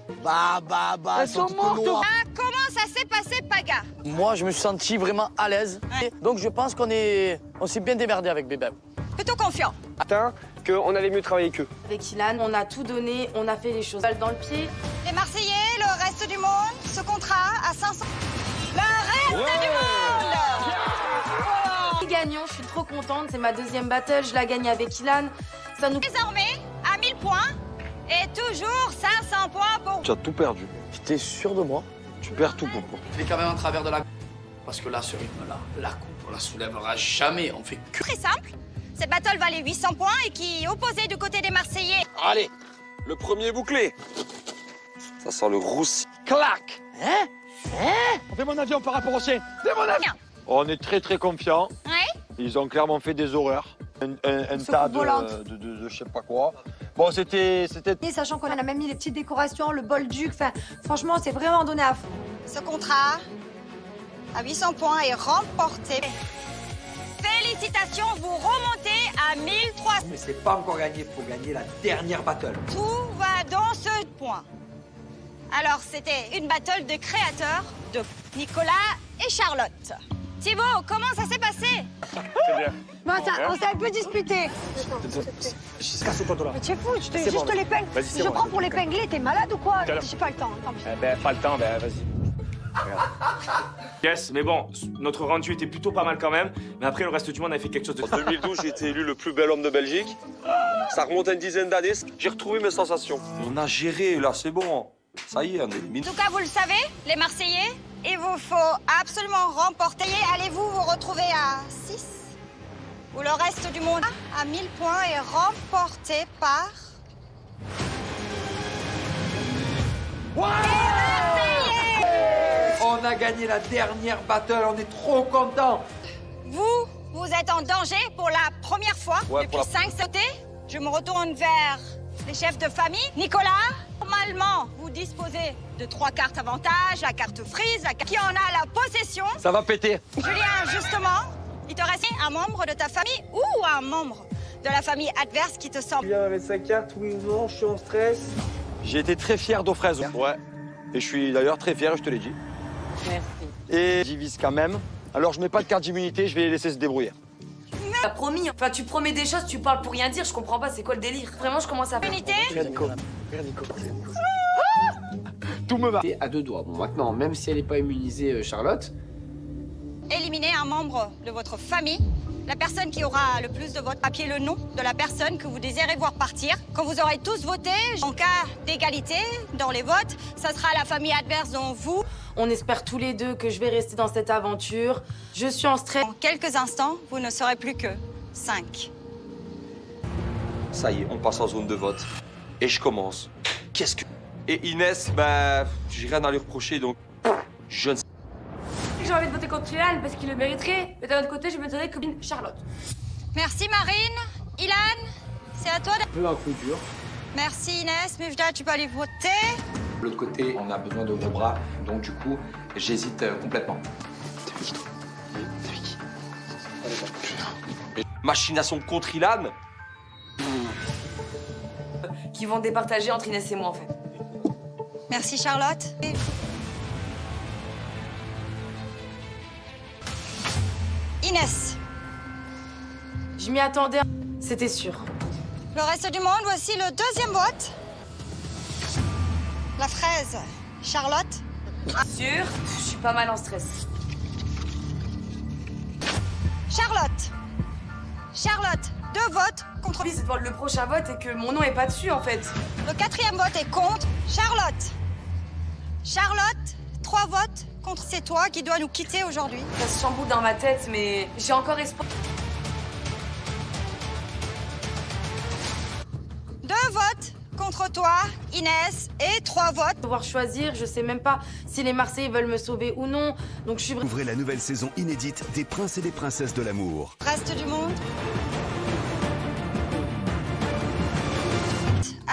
Elles sont mortes! Ah, comment ça s'est passé, Paga? Moi, je me suis senti vraiment à l'aise. Ouais. Donc, je pense qu'on s'est bien démerdé avec Bébé. Plutôt confiant. Attends, qu'on allait mieux travailler qu'eux. Avec Ilan, on a tout donné, on a fait les choses dans le pied. Les Marseillais, le reste du monde, ce contrat à 500... Le reste du monde! Gagnant, je suis trop contente, c'est ma deuxième battle, je la gagne avec Ilan. Ça nous... Désormais, à 1000 points, et toujours 500 points pour... Tu as tout perdu. T'es sûr de moi? Tu perds tout pour moi. Je fais quand même en travers de la... Parce que là, ce rythme-là, la coupe, on la soulèvera jamais, on fait que... Très simple, cette battle valait 800 points et qui opposait du côté des Marseillais. Allez, le premier bouclé. Ça sent le roussi. Clac! Hein? On fait mon avion par rapport au sien. Fais mon avion! On est très confiants. Ouais. Ils ont clairement fait des horreurs. Un tas de je sais pas quoi. Bon, c'était... Et sachant qu'on a même mis les petites décorations, le bol duc, enfin, franchement, c'est vraiment donné à fond. Ce contrat à 800 points est remporté. Félicitations, vous remontez à 1300. Mais c'est pas encore gagné, faut gagner la dernière battle. Tout va dans ce point. Alors, c'était une battle de créateurs de Nicolas et Charlotte. Thibaut, comment ça s'est passé? C'est bien. Bon, on s'est un peu disputé. Casse-toi, toi là. Mais tu es fou, je te l'épingle. Je prends pour l'épingler, t'es malade ou quoi? J'ai pas le temps, tant pis. Pas le temps, vas-y. Yes, mais bon, notre rendu était plutôt pas mal quand même. Mais après, le reste du monde a fait quelque chose de... En 2012, j'ai été élu le plus bel homme de Belgique. Ça remonte à une dizaine d'années. J'ai retrouvé mes sensations. On a géré, là, c'est bon. Ça y est, on est éliminés. En tout cas, vous le savez, les Marseillais, il vous faut absolument remporter. Allez-vous vous retrouver à 6? Ou le reste du monde à 1000 points est remporté par... Ouais! On a gagné la dernière battle, on est trop contents. Vous êtes en danger pour la première fois depuis 5 sautés. Je me retourne vers les chefs de famille. Nicolas, normalement, vous disposez de 3 cartes avantage, la carte freeze, la carte qui en a la possession. Ça va péter. Julien, justement, il te reste un membre de ta famille ou un membre de la famille adverse qui te semble... Julien avec sa carte, oui ou non, je suis en stress. J'ai été très fier d'aux fraises. Ouais. Et je suis d'ailleurs très fier, je te l'ai dit. Merci. Et j'y vise quand même. Alors je mets pas de carte d'immunité, je vais les laisser se débrouiller. T'as promis, enfin tu promets des choses, tu parles pour rien dire, je comprends pas, c'est quoi le délire? Vraiment, je commence à... Unité. Regarde Nico. Tout me va. À 2 doigts. Bon, maintenant, même si elle n'est pas immunisée, Charlotte... Éliminez un membre de votre famille. La personne qui aura le plus de votes, papier le nom de la personne que vous désirez voir partir. Quand vous aurez tous voté, en cas d'égalité dans les votes, ça sera la famille adverse dont vous... On espère tous les deux que je vais rester dans cette aventure. Je suis en stress. En quelques instants, vous ne serez plus que 5. Ça y est, on passe en zone de vote. Et je commence. Qu'est-ce que... Et Inès, bah, j'ai rien à lui reprocher, donc... Je ne sais... J'ai envie de voter contre Ilan parce qu'il le mériterait. Mais d'un autre côté, je me donnerais comme Charlotte. Merci Marine. Ilan, c'est à toi. Un peu un coup dur. Merci Inès. Mifda, tu peux aller voter. De l'autre côté, on a besoin de gros bras, donc du coup, j'hésite complètement. T'es qui, toi? T'es qui? Mais machination contre Ilan. Qui vont départager entre Inès et moi, en fait. Merci Charlotte. Inès. Je m'y attendais, c'était sûr. Le reste du monde, voici le deuxième vote. La fraise. Charlotte. Sûr, je suis pas mal en stress. Charlotte. Charlotte, 2 votes contre... Oui, c'est le prochain vote et que mon nom est pas dessus, en fait. Le 4e vote est contre Charlotte. Charlotte, 3 votes contre c'est toi qui dois nous quitter aujourd'hui. Ça se chamboule dans ma tête, mais j'ai encore espoir. 2 votes contre toi, Inès, et 3 votes. Pouvoir choisir, je sais même pas si les Marseillais veulent me sauver ou non. Donc je suis... Ouvrez la nouvelle saison inédite des Princes et des Princesses de l'amour. Reste du monde.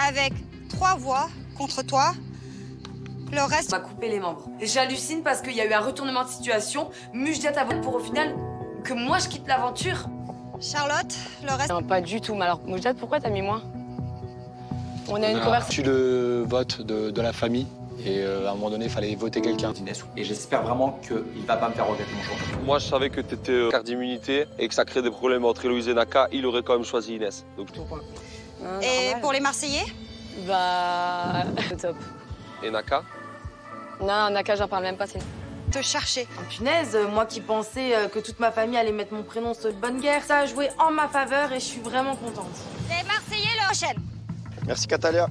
Avec 3 voix contre toi. Le reste... On va couper les membres. J'hallucine parce qu'il y a eu un retournement de situation. Mujdat a voté pour au final que moi je quitte l'aventure. Charlotte, le reste... Non, pas du tout. Mais alors, Mujdat, pourquoi t'as mis moi? On a une conversation. Tu le vote de la famille et à un moment donné, il fallait voter quelqu'un. Et j'espère vraiment qu'il va pas me faire regretter mon choix. Moi, je savais que t'étais carte d'immunité et que ça crée des problèmes entre Héloïse et Naka. Il aurait quand même choisi Inès. Donc... Et pour les Marseillais? Bah... top. Et Naka? Non, Naka, j'en parle même pas, c'est... Te chercher. Oh, punaise, moi qui pensais que toute ma famille allait mettre mon prénom sur une bonne guerre, ça a joué en ma faveur et je suis vraiment contente. Les Marseillais, le prochaine. Merci, Catalia.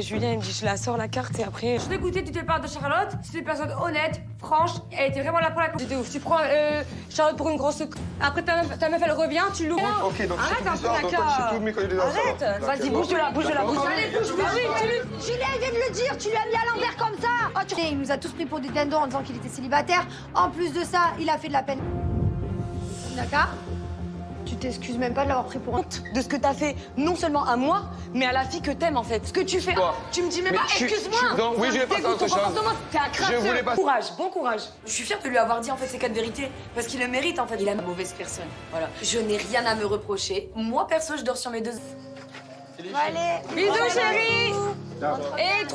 Julien, il me dit, je la sors la carte et après... Je suis dégoûtée du départ de Charlotte. C'est une personne honnête, franche. Elle était vraiment là pour la cause. C'était ouf. Tu prends Charlotte pour une grosse... Après, ta meuf, elle revient, tu l'ouvres. Ok, donc arrête un peu, Naka. Arrête. Vas-y, bouge de là, bouge de là, bouge de là. Allez, bouge, Julien, il vient de le dire, tu lui as mis à l'envers comme ça. Oh, il nous a tous pris pour des dindons en disant qu'il était célibataire. En plus de ça, il a fait de la peine. D'accord? Tu t'excuses même pas de l'avoir pris pour un... De ce que t'as fait, non seulement à moi, mais à la fille que t'aimes en fait. Ce que tu fais, tu me dis même pas, excuse-moi. Oui, je vais passer à autre chose. T'es un crapeux. Je voulais pas... Courage, bon courage. Je suis fière de lui avoir dit en fait ces 4 vérités, parce qu'il le mérite en fait. Il est une mauvaise personne. Voilà. Je n'ai rien à me reprocher. Moi perso, je dors sur mes 2... Allez. Bisous, chérie. Et...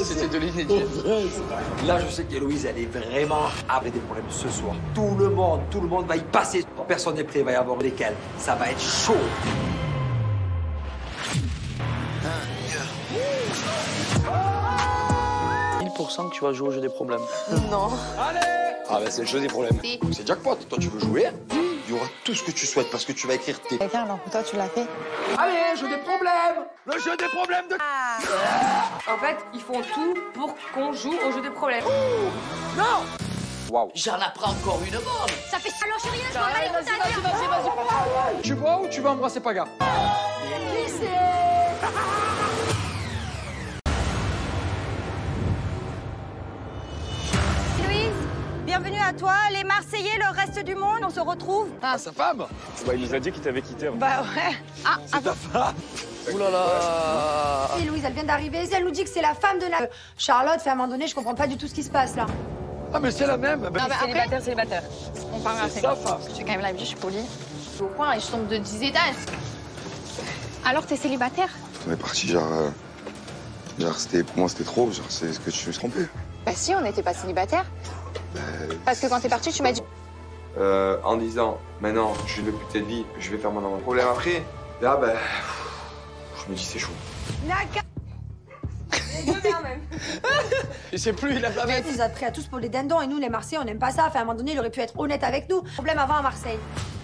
C'était de l'inédit. Là, je sais qu'Héloïse, elle est vraiment avec des problèmes ce soir. Tout le monde va y passer. Personne n'est prêt, il va y avoir lesquels. Ça va être chaud. Que tu vas jouer au jeu des problèmes. Non. Allez! Ah bah c'est le jeu des problèmes. C'est jackpot. Toi, tu veux jouer? Il y aura tout ce que tu souhaites parce que tu vas écrire tes... Quelqu'un, alors que toi, tu l'as fait. Allez, jeu des problèmes! Le jeu des problèmes de... En fait, ils font tout pour qu'on joue au jeu des problèmes. Non! Waouh. J'en apprends encore une bonne. Ça fait... Alors, chérie, je vois pas les Tu bois ou tu vas embrasser Paga? Bienvenue à toi, les Marseillais, le reste du monde, on se retrouve. Ah, sa femme? Bah, il nous a dit qu'il t'avait quitté. Bah ouais. C'est ta femme. Ouh là là. Et Louise, elle vient d'arriver. Elle nous dit que c'est la femme de la... Charlotte, fait à un moment donné, je comprends pas du tout ce qui se passe là. Ah, mais c'est la même. Non, mais après, célibataire. on parle après. C'est sa femme. Je suis quand même la vie, je suis polie. Je suis au coin et je tombe de 10 étages. Alors, t'es célibataire? On est parti, genre c'était, pour moi, c'était trop. Genre, c'est ce que tu me suis trompé. Bah si, on n'était pas célibataire. Parce que quand t'es parti, tu m'as dit... En disant, maintenant, je suis de putain de vie, je vais faire mon avant. Problème après, là, ben, je me dis, c'est chaud. Naka. Et c'est plus, il a pas Il nous a pris à tous pour des dindons et nous, les Marseillais, on n'aime pas ça. Enfin, à un moment donné, il aurait pu être honnête avec nous. Problème avant à Marseille.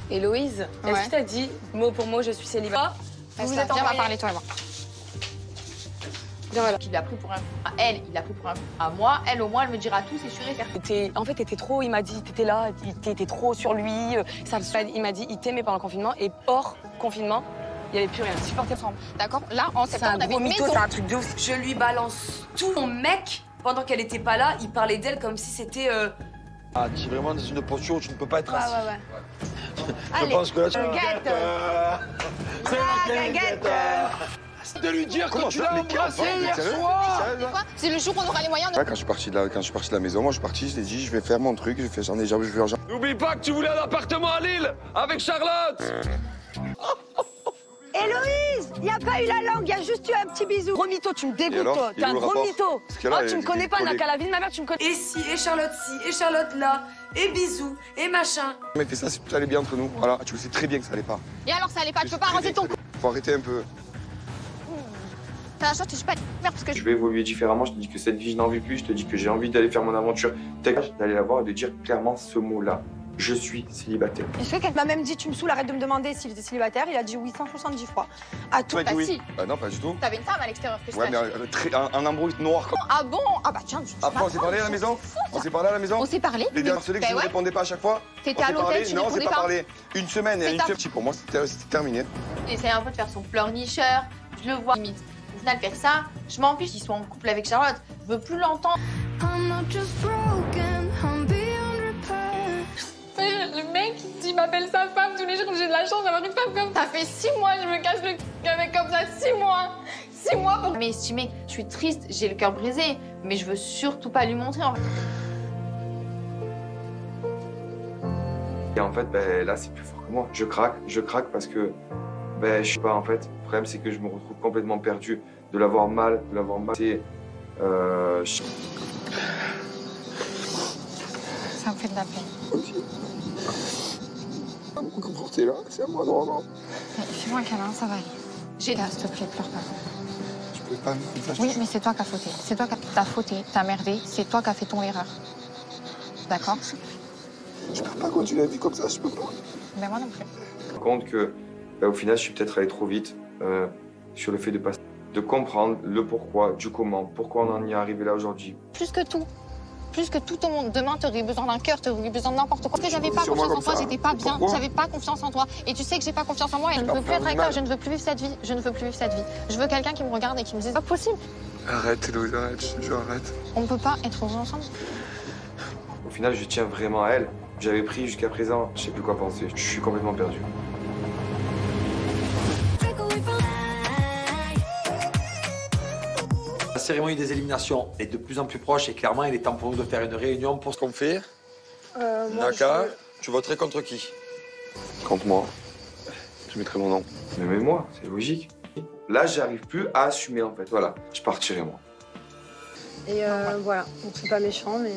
Héloïse, est-ce que t'as dit mot pour mot, je suis célibataire? Vous êtes bien, on va parler toi et moi. Il l'a pris pour un... Elle, il l'a pris pour un... À moi, elle, au moins, elle me dira tout, c'est sûr et certain. En fait, t'étais trop, il m'a dit, t'étais là, t'étais trop sur lui. Il m'a dit, il t'aimait pendant le confinement et hors confinement, il n'y avait plus rien. Supporter ensemble. D'accord? Là, en septembre, on avait une maison. C'est un truc de ouf. Je lui balance tout. Mon mec, pendant qu'elle était pas là, il parlait d'elle comme si c'était... Ah, tu es vraiment dans une posture où tu ne peux pas être assis. Ouais. Je pense que là, tu... Guette. C'est la guette. De lui dire que tu l'as embrassé hier soir. C'est le jour où on aura les moyens de... Ouais, quand je suis parti de la maison, moi je suis parti, je l'ai dit, je vais faire mon truc, j'en ai jamais vu. N'oublie pas que tu voulais un appartement à Lille avec Charlotte. Héloïse, il n'y a pas eu la langue, il y a juste eu un petit bisou. Gros mytho, tu me dégoûtes, toi. T'es un gros mytho. Oh, tu me connais pas, n'a qu'à la vie de ma mère, tu me connais. Et si, et Charlotte si, et Charlotte là, et bisous, et machin. Mais fais ça, ça allait bien entre nous. Voilà, tu sais très bien que ça allait pas. Et alors ça allait pas, tu peux pas arranger ton cou. Faut arrêter un peu. T'as la chance, je suis pas parce que Je vais évoluer différemment, je te dis que cette vie, je n'en vis plus, je te dis que j'ai envie d'aller faire mon aventure. D'aller la voir et de dire clairement ce mot-là. Je suis célibataire. Est-ce que quelqu'un m'a même dit, tu me saoules, arrête de me demander s'il était célibataire. Il a dit oui 170 fois. À tout. Bah si. Bah non, pas du tout. T'avais une femme à l'extérieur que je Ouais, mais un embrouille noir comme... Ah bon? Ah bah tiens, Après, on s'est parlé à la maison? On s'est parlé à la maison? On s'est parlé. Les harcelés que je ne répondais pas à chaque fois? T'étais à l'hôtel, tu non, répondais c'est pas pas. parlé. Une semaine, et une semaine. Pour moi, c'était terminé. Il essaie un peu de faire son pleurnicheur. Je le vois limite. Au final, faire ça, je m'en fiche. Ils sont en couple avec Charlotte. Je veux plus l'entendre. Le mec, il m'appelle sa femme tous les jours. J'ai de la chance d'avoir une femme comme ça. Ça fait 6 mois, je me casse le avec comme ça. 6 mois. 6 mois pour m'estimer. Je suis triste, j'ai le cœur brisé, mais je veux surtout pas lui montrer. Et en fait, ben, là, c'est plus fort que moi. Je craque parce que, ben, je sais pas, en fait. Le problème, c'est que je me retrouve complètement perdu. De l'avoir mal, c'est... Ça me fait de la peine. Comment t'es là? C'est à moi, normalement. Fais-moi un câlin, ça va aller. S'il te plaît, pleure pas. Tu peux pas me faire ça? Oui, mais c'est toi qui as fauté. C'est toi qui as fauté, t'as merdé. C'est toi qui as fait ton erreur. D'accord? Je peux pas continuer la vie comme ça, je peux pas. Mais moi non plus. Je me rends compte que, ben, au final, je suis peut-être allé trop vite sur le fait de comprendre le pourquoi, du comment, pourquoi on en y est arrivé là aujourd'hui. Plus que tout au monde. Demain, t'aurais besoin d'un cœur, t'aurais besoin de n'importe quoi. Parce que j'avais pas confiance en toi, j'étais pas bien, j'avais pas confiance en toi. Et tu sais que j'ai pas confiance en moi et je ne veux plus être avec toi, je ne veux plus vivre cette vie. Je ne veux plus vivre cette vie. Je veux quelqu'un qui me regarde et qui me dise, c'est pas possible. Arrête, Héloïse, arrête, je arrête. On ne peut pas être heureux ensemble. Au final, je tiens vraiment à elle. J'avais pris jusqu'à présent, je sais plus quoi penser. Je suis complètement perdu. La cérémonie des éliminations est de plus en plus proche et clairement, il est temps pour nous de faire une réunion pour ce qu'on fait. Naka, tu voterais contre qui? Contre moi. Je mettrai mon nom. Mais moi, c'est logique. Là, j'arrive plus à assumer, en fait. Voilà, je partirai, moi. Et voilà, donc c'est pas méchant, mais.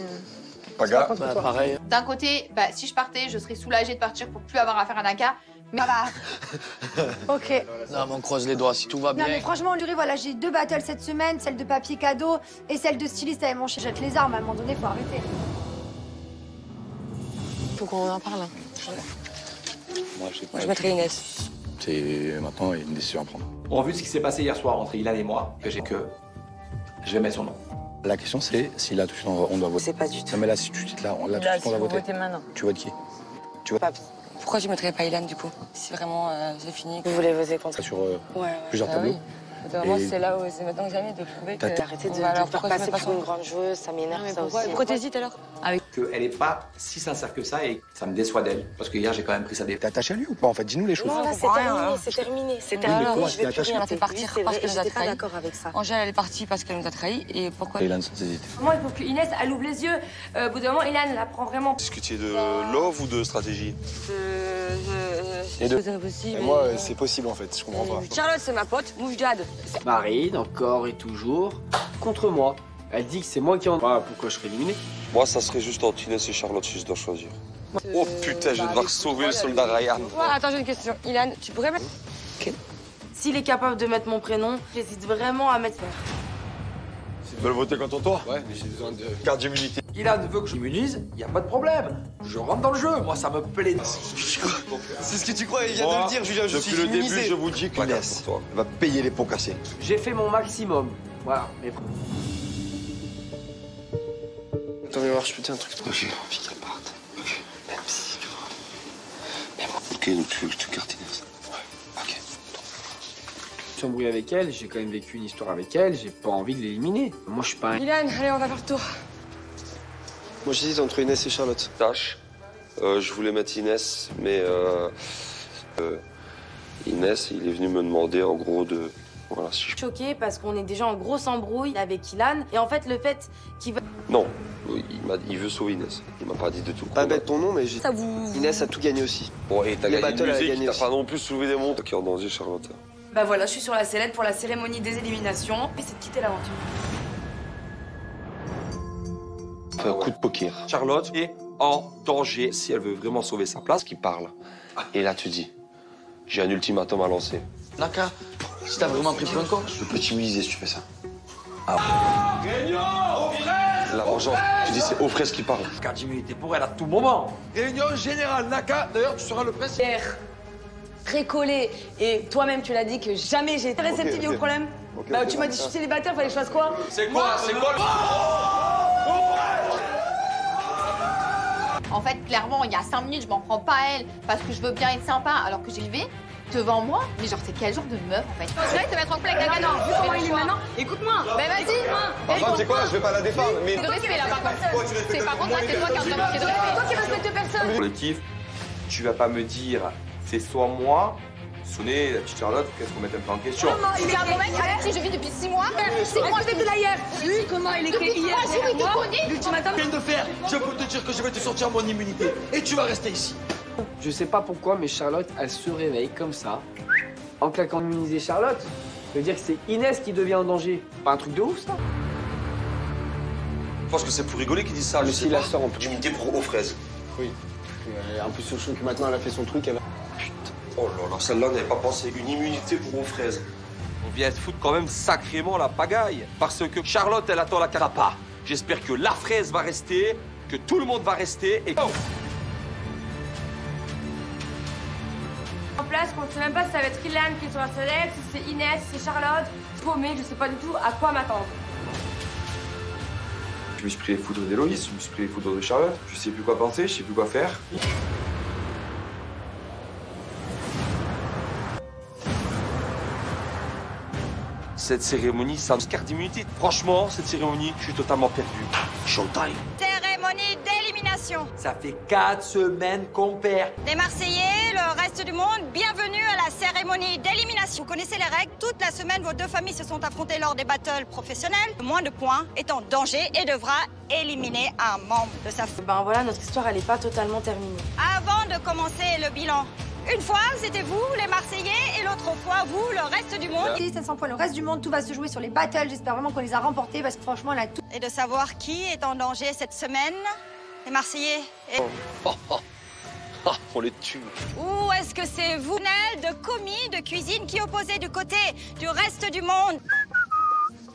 Paga, pareil. D'un côté, bah, si je partais, je serais soulagée de partir pour plus avoir affaire à Naka. Mais Ok. Non, mais on croise les doigts, si tout va bien. Non mais franchement, Luré, voilà, j'ai 2 battles cette semaine, celle de papier cadeau et celle de styliste avec mon chien. Jette les armes, à un moment donné, faut arrêter. Faut qu'on en parle. Moi, je sais pas. Moi, je mettrais Inès. C'est maintenant une décision à prendre. Au vu de ce qui s'est passé hier soir entre Ilan et moi, que je vais mettre son nom. La question, c'est si là, tout de suite, on doit voter. C'est pas du tout. Non, mais là, si tout de suite, là, tout de suite, on doit voter. Maintenant. Tu votes qui? Tu votes Pourquoi je mettrais pas Ilan du coup? Si vraiment j'ai fini. Vous voulez voter contre? sur plusieurs tableaux. Moi, c'est là où c'est maintenant que jamais de prouver que. Arrêtez de faire passer pour une grande joueuse, ça m'énerve ça aussi. Pourquoi t'hésites alors? Qu'elle n'est pas si sincère que ça et ça me déçoit d'elle. Parce que hier, j'ai quand même pris sa défaite. T'es attaché à lui ou pas en fait? Dis-nous les choses. Non, là, c'est terminé. C'est terminé. Je vais plus rien. Elle a fait partir parce qu'elle nous a trahis. J'étais pas d'accord avec ça. Angèle, elle est partie parce qu'elle nous a trahis. Et pourquoi? Ilan, sans hésiter. Moi, il faut que Inès, elle ouvre les yeux. Au bout d'un moment, Ilan, elle apprend vraiment. Discutiez de love ou de stratégie? Les deux. Et moi, c'est possible en fait, je comprends pas. Charlotte, c'est ma pote. Moujad. Marine, encore et toujours, contre moi. Elle dit que c'est moi qui en... Ah, pourquoi je serais éliminé? Moi, ça serait juste entre Inès et Charlotte si je dois choisir. Oh putain, je vais devoir sauver le soldat Ryan. Attends, j'ai une question. Ilan, tu pourrais mettre... S'il est capable de mettre mon prénom, j'hésite vraiment à mettre... Ils veulent voter contre toi? Ouais, mais j'ai besoin de carte d'immunité. Ilan veut que je m'immunise, il n'y a pas de problème. Je rentre dans le jeu, moi ça me plaît. C'est ce que tu crois, il vient de le dire, Julien, je suis immunisé. Depuis le début, je vous dis qu'Inès va payer les pots cassés. J'ai fait mon maximum. Voilà. Mais... Attends, viens voir, je peux te dire un truc. Moi, j'ai envie qu'elle parte. Ok. Même si, tu vois. Même... Ok, donc tu veux que je te carte Inès? Ouais. Ok. Je suis embrouillé avec elle, j'ai quand même vécu une histoire avec elle, j'ai pas envie de l'éliminer. Moi, je suis pas un... Ilan, allez, on va faire le tour. Moi, j'hésite entre Inès et Charlotte. Tâche. Je voulais mettre Inès, mais Inès, il est venu me demander en gros de Voilà, si je... Choquée parce qu'on est déjà en grosse embrouille avec Ilan. Et en fait, le fait qu'il veut... Non, il veut sauver Inès. Il m'a pas dit de tout. Pas bête ton nom, mais j'ai... Ça vous... Inès a tout gagné aussi. Bon, et t'as Les gagné battles, elle a musique, gagné t'as aussi. pas non plus soulevé des montres. Qui est en danger, Charlotte. Bah voilà, je suis sur la sellette pour la cérémonie des éliminations. Et c'est de quitter l'aventure. Fait un coup de poker. Charlotte est en danger. Si elle veut vraiment sauver sa place, qui parle. Et là, tu dis, j'ai un ultimatum à lancer. Naka, si t'as vraiment pris plein de camp, Je peux t'immuniser si tu fais ça. Réunion aux fraises. La vengeance, tu dis c'est aux fraises qui parle. carte d'immunité pour elle à tout moment. Réunion générale, Naka. D'ailleurs, tu seras le président. Très collé. Et toi-même, tu l'as dit que jamais j'ai été réceptive au problème. Bah, tu m'as dit je suis célibataire, fallait que je fasse quoi? C'est quoi le... En fait, clairement, il y a 5 minutes, je m'en prends pas à elle parce que je veux bien être sympa alors que j'ai levé devant moi. Mais genre, c'est quel genre de meuf en fait? Je vais te mettre en couple avec Naka. Non, vu comment il est maintenant, écoute-moi. Mais vas-y. Par contre, c'est quoi? Je vais pas la défendre, mais... De respect là, par contre. C'est par contre, c'est toi qui as de manquer de respect. Toi qui respectes personne. Collectif, tu vas pas me dire, c'est soit moi, sonner la petite Charlotte, qu'est-ce qu'on mette un peu en question? C'est un bon mec avec qui je vis depuis 6 mois. 6 mois, J'étais là hier. Lui, comment il était hier? Moi, je te connais. L'ultimatum. Viens de faire, je peux te dire que je vais te sortir mon immunité. Et tu vas rester ici. Je sais pas pourquoi, mais Charlotte, elle se réveille comme ça, en claquant immuniser Charlotte. Ça veut dire que c'est Inès qui devient en danger. Pas un truc de ouf, ça? Je pense que c'est pour rigoler qu'ils disent ça. Mais Je si sais la pas. sort en plus. D'immunité pour aux fraises. Oui. En plus, je trouve que maintenant, elle a fait son truc. Elle... Oh là là, celle-là n'avait pas pensé. Une immunité pour aux fraises. On vient de foutre quand même sacrément la pagaille. Parce que Charlotte, elle attend la carapa. J'espère que la fraise va rester, que tout le monde va rester et... Oh En place, on ne sait même pas si ça va être Ilan qui est sur la sellette, si c'est Inès, si c'est Charlotte. Paumée, je sais pas du tout à quoi m'attendre. Je me suis pris les foudres d'Héloïse, je me suis pris les foudres de Charlotte. Je sais plus quoi penser, je sais plus quoi faire. Cette cérémonie, ça me carte d'immunité. Franchement, cette cérémonie, je suis totalement perdu. Showtime. Cérémonie d'élimination. Ça fait 4 semaines qu'on perd. Les Marseillais, le reste du monde, bienvenue à la cérémonie d'élimination. Vous connaissez les règles. Toute la semaine, vos deux familles se sont affrontées lors des battles professionnels. Le moins de points est en danger et devra éliminer un membre de sa famille. Ben voilà, notre histoire, elle est pas totalement terminée. Avant de commencer le bilan, une fois, c'était vous, les Marseillais, et l'autre fois, vous, le reste du monde. 700 points, le reste du monde, tout va se jouer sur les battles. J'espère vraiment qu'on les a remportés parce que franchement, elle a tout. Et de savoir qui est en danger cette semaine, les Marseillais. Et... On les tue. Ou est-ce que c'est vous, Nel, de commis, de cuisine, qui opposez du côté du reste du monde?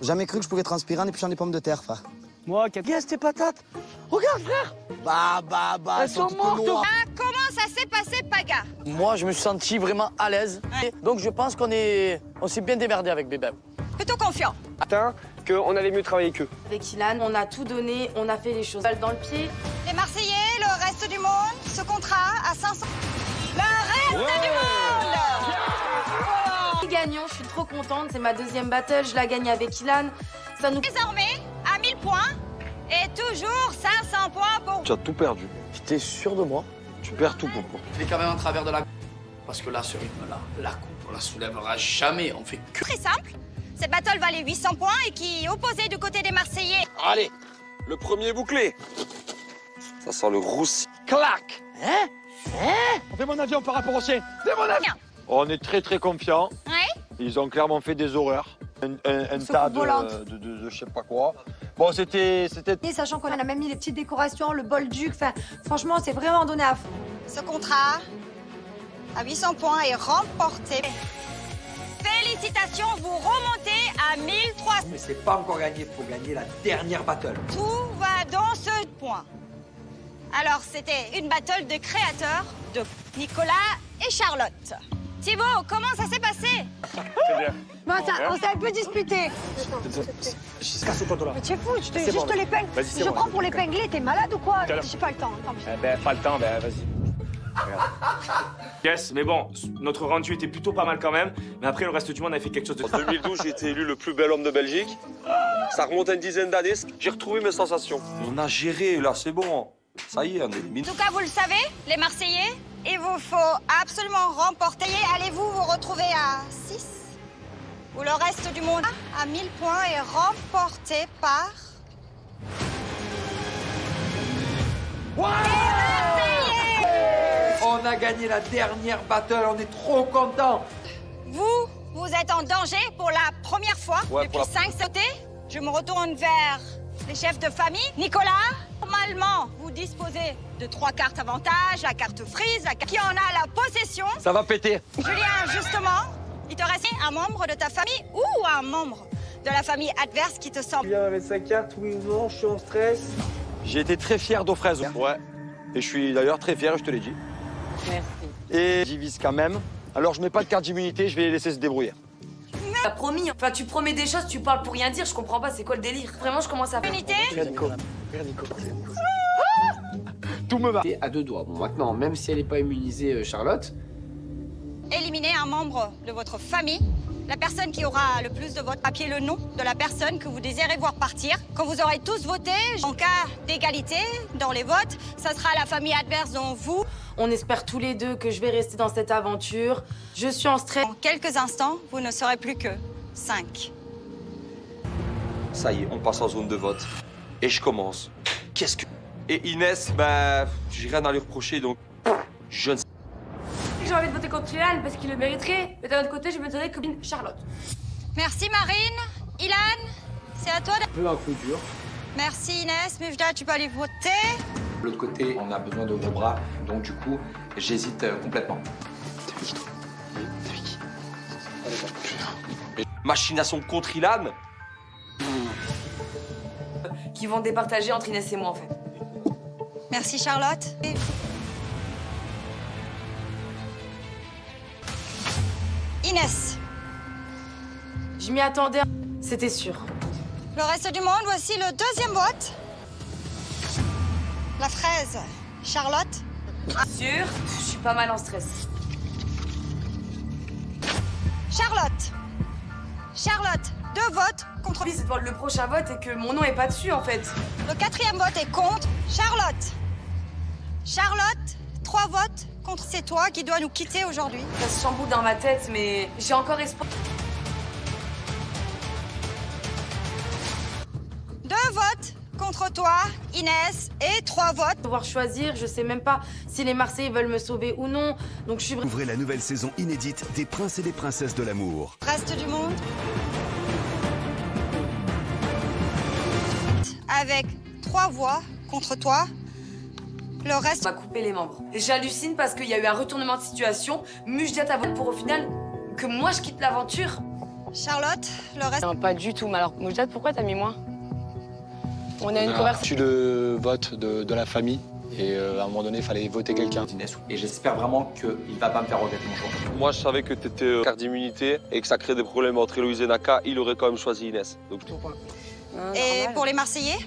Jamais cru que je pouvais transpirer en épluchant des pommes de terre, frère. Moi, qu'est-ce tes patates? Regarde, frère. Elles sont mortes. Ah, comment ça s'est passé, Paga? Moi, je me suis senti vraiment à l'aise. Ouais. Donc, je pense qu'on s'est bien démerdé avec Bébé. Plutôt confiant. Atteint qu'on allait mieux travailler qu'eux. Avec Ilan, on a tout donné, on a fait les choses. Balle dans le pied. Les Marseillais, le reste du monde, ce contrat à 500. Le reste du monde! Gagnons, je suis trop contente. C'est ma deuxième battle, je la gagne avec Ilan. Ça nous... Désormais, à 1000 points, et toujours 500 points pour... Tu as tout perdu. T'es sûr de moi? Tu perds tout, Popo. Je fais quand même un travers de la... Parce que là, ce rythme-là, la coupe, on la soulèvera jamais. On fait que... Très simple. Cette battle valait 800 points et qui est opposée du côté des Marseillais. Allez, le premier bouclé. Ça sent le roussi. Clac. Hein? On fait mon avion par rapport au sien. Fais mon avion. On est très très confiants. Ouais. Ils ont clairement fait des horreurs. Un tas de je sais pas quoi. Bon, c'était... Et sachant qu'on a même mis les petites décorations, le bol duc, enfin, franchement, c'est vraiment donné à fond. Ce contrat à 800 points est remporté. Félicitations, vous remontez à 1300. Mais c'est pas encore gagné, faut gagner la dernière battle. Tout va dans ce point. Alors, c'était une battle de créateurs de Nicolas et Charlotte. Thibaut, comment ça s'est passé? Très bien. Non, on s'est un peu disputé. Casse-toi, toi, là. Mais tu es fou, je te l'épingle. Je prends pour l'épingler, t'es malade ou quoi? J'ai pas le temps, tant pis. Pas le temps, vas-y. Yes, mais bon, notre rendu était plutôt pas mal quand même. Mais après, le reste du monde a fait quelque chose de... En 2012, j'ai été élu le plus bel homme de Belgique. Ça remonte à une dizaine d'années. J'ai retrouvé mes sensations. On a géré, là, c'est bon. Ça y est, on est En tout cas, vous le savez, les Marseillais, il vous faut absolument remporter. Allez-vous vous retrouver à 6? où le reste du monde à 1000 points est remporté par... On a gagné la dernière battle, on est trop contents. Vous êtes en danger pour la première fois depuis 5 sautés. Je me retourne vers les chefs de famille. Nicolas, normalement, vous disposez de 3 cartes avantage, la carte freeze, la carte qui en a la possession. Ça va péter. Julien, justement, il te reste un membre de ta famille ou un membre de la famille adverse qui te semble. Julien avec sa carte, oui ou non, je suis en stress. J'ai été très fier d'aux fraises. Ouais. Et je suis d'ailleurs très fier, je te l'ai dit. Merci. Et j'y vise quand même. Alors je mets pas de carte d'immunité, je vais les laisser se débrouiller. T'as promis, enfin tu promets des choses, tu parles pour rien dire, je comprends pas, c'est quoi le délire? Vraiment, je commence à... Unité. Nico. Tout me va. T'es à 2 doigts. Bon, maintenant, même si elle n'est pas immunisée, Charlotte... Éliminez un membre de votre famille. La personne qui aura le plus de votes, papier le nom de la personne que vous désirez voir partir. Quand vous aurez tous voté, en cas d'égalité dans les votes, ça sera la famille adverse dont vous... On espère tous les deux que je vais rester dans cette aventure. Je suis en stress. En quelques instants, vous ne serez plus que 5. Ça y est, on passe en zone de vote. Et je commence. Qu'est-ce que... Et Inès, bah, j'ai rien à lui reprocher, donc je ne sais. J'ai envie de voter contre Ilan parce qu'il le mériterait, mais d'un autre côté, je me dirais que Charlotte. Merci Marine. Ilan, c'est à toi. Un peu un coup dur. Merci Inès. Mujda, tu peux aller voter. De l'autre côté, on a besoin de vos bras, donc du coup, j'hésite complètement. T'es qui, toi? T'es qui? Machination contre Ilan? Qui vont départager entre Inès et moi, en fait. Merci Charlotte. Inès. Je m'y attendais, c'était sûr. Le reste du monde, voici le deuxième vote. La fraise, Charlotte. Sûr, je suis pas mal en stress. Charlotte. Charlotte, 2 votes contre... Le prochain vote est que mon nom est pas dessus, en fait. Le 4e vote est contre Charlotte. Charlotte, 3 votes contre... C'est toi qui dois nous quitter aujourd'hui. Ça se chamboule dans ma tête, mais j'ai encore espoir. 2 votes contre toi, Inès, et 3 votes. Devoir choisir, je sais même pas si les Marseillais veulent me sauver ou non. Donc je suis... Ouvrez la nouvelle saison inédite des Princes et des Princesses de l'amour. Reste du monde. Avec 3 voix contre toi. Le reste... On va couper les membres. J'hallucine parce qu'il y a eu un retournement de situation. Mujdat a voté pour au final que moi je quitte l'aventure. Charlotte, le reste... Non, pas du tout. Mais alors, Mujdat, pourquoi t'as mis moi? On a une conversation. Je suis le vote de la famille et à un moment donné, il fallait voter quelqu'un. Et j'espère vraiment qu'il va pas me faire regretter mon choix. Moi, je savais que t'étais carte d'immunité et que ça crée des problèmes entre Héloïse et Naka. Il aurait quand même choisi Inès. Donc... Et pour les Marseillais?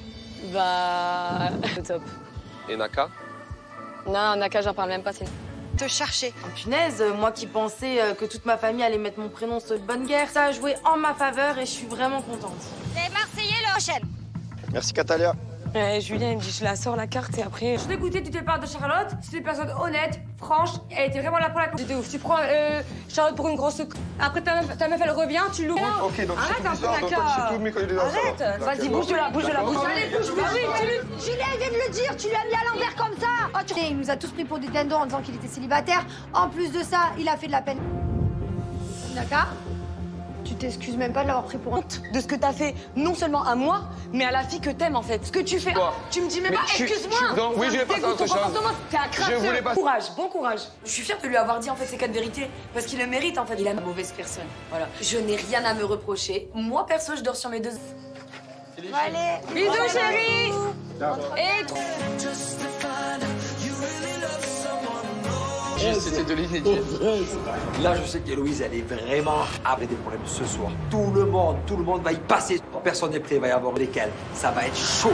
Bah... top. Et Naka? Non, Naka, j'en parle même pas, c'est... Te chercher. Oh, punaise, moi qui pensais que toute ma famille allait mettre mon prénom sur une bonne guerre, ça a joué en ma faveur et je suis vraiment contente. Les Marseillais, le prochaine. Merci, Catalia. Julien, il me dit, je la sors la carte et après... Je suis dégoûtée du départ de Charlotte. C'est une personne honnête, franche. Elle était vraiment là pour la cause. C'était ouf. Tu prends Charlotte pour une grosse... Après, ta meuf, elle revient, tu l'ouvres. Ok, donc arrête un peu, Naka. Arrête. Vas-y, bouge-la, bouge-la, bouge-la. Allez, bouge-la. Julien, il vient de le dire, tu lui as mis à l'envers comme ça. Oh, il nous a tous pris pour des dindons en disant qu'il était célibataire. En plus de ça, il a fait de la peine. D'accord? Tu t'excuses même pas de l'avoir pris pour honte de ce que t'as fait, non seulement à moi, mais à la fille que t'aimes en fait. Ce que tu fais, tu me dis même pas, excuse-moi. Oui, je vais pas faire ce chose. T'es un crasseux. Bon courage, bon courage. Je suis fière de lui avoir dit en fait ces 4 vérités, parce qu'il le mérite en fait. Il est une mauvaise personne. Voilà. Je n'ai rien à me reprocher. Moi perso, je dors sur mes 2. Allez, bisous chérie. Et C'était de l'inédit. Là, je sais qu'Héloïse, elle est vraiment avec des problèmes ce soir. Tout le monde va y passer. Personne n'est prêt, il va y avoir lesquels. Ça va être chaud.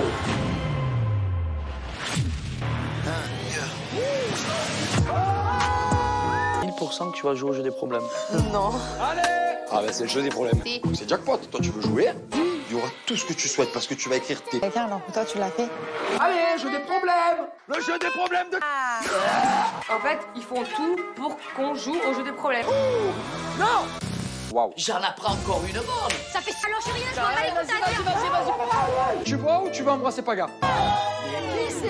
Que tu vas jouer au jeu des problèmes. Non. Allez! Ah bah c'est le jeu des problèmes. C'est jackpot. Toi tu veux jouer? Il y aura tout ce que tu souhaites parce que tu vas écrire tes... Quelqu'un alors que toi tu l'as fait. Allez, jeu des problèmes! Le jeu des problèmes de... En fait, ils font tout pour qu'on joue au jeu des problèmes. Non! Waouh. J'en apprends encore une bonne. Ça fait ça, alors je suis rien, je vois pas les coups à dire. Tu bois ou tu vas embrasser Paga? Qui c'est?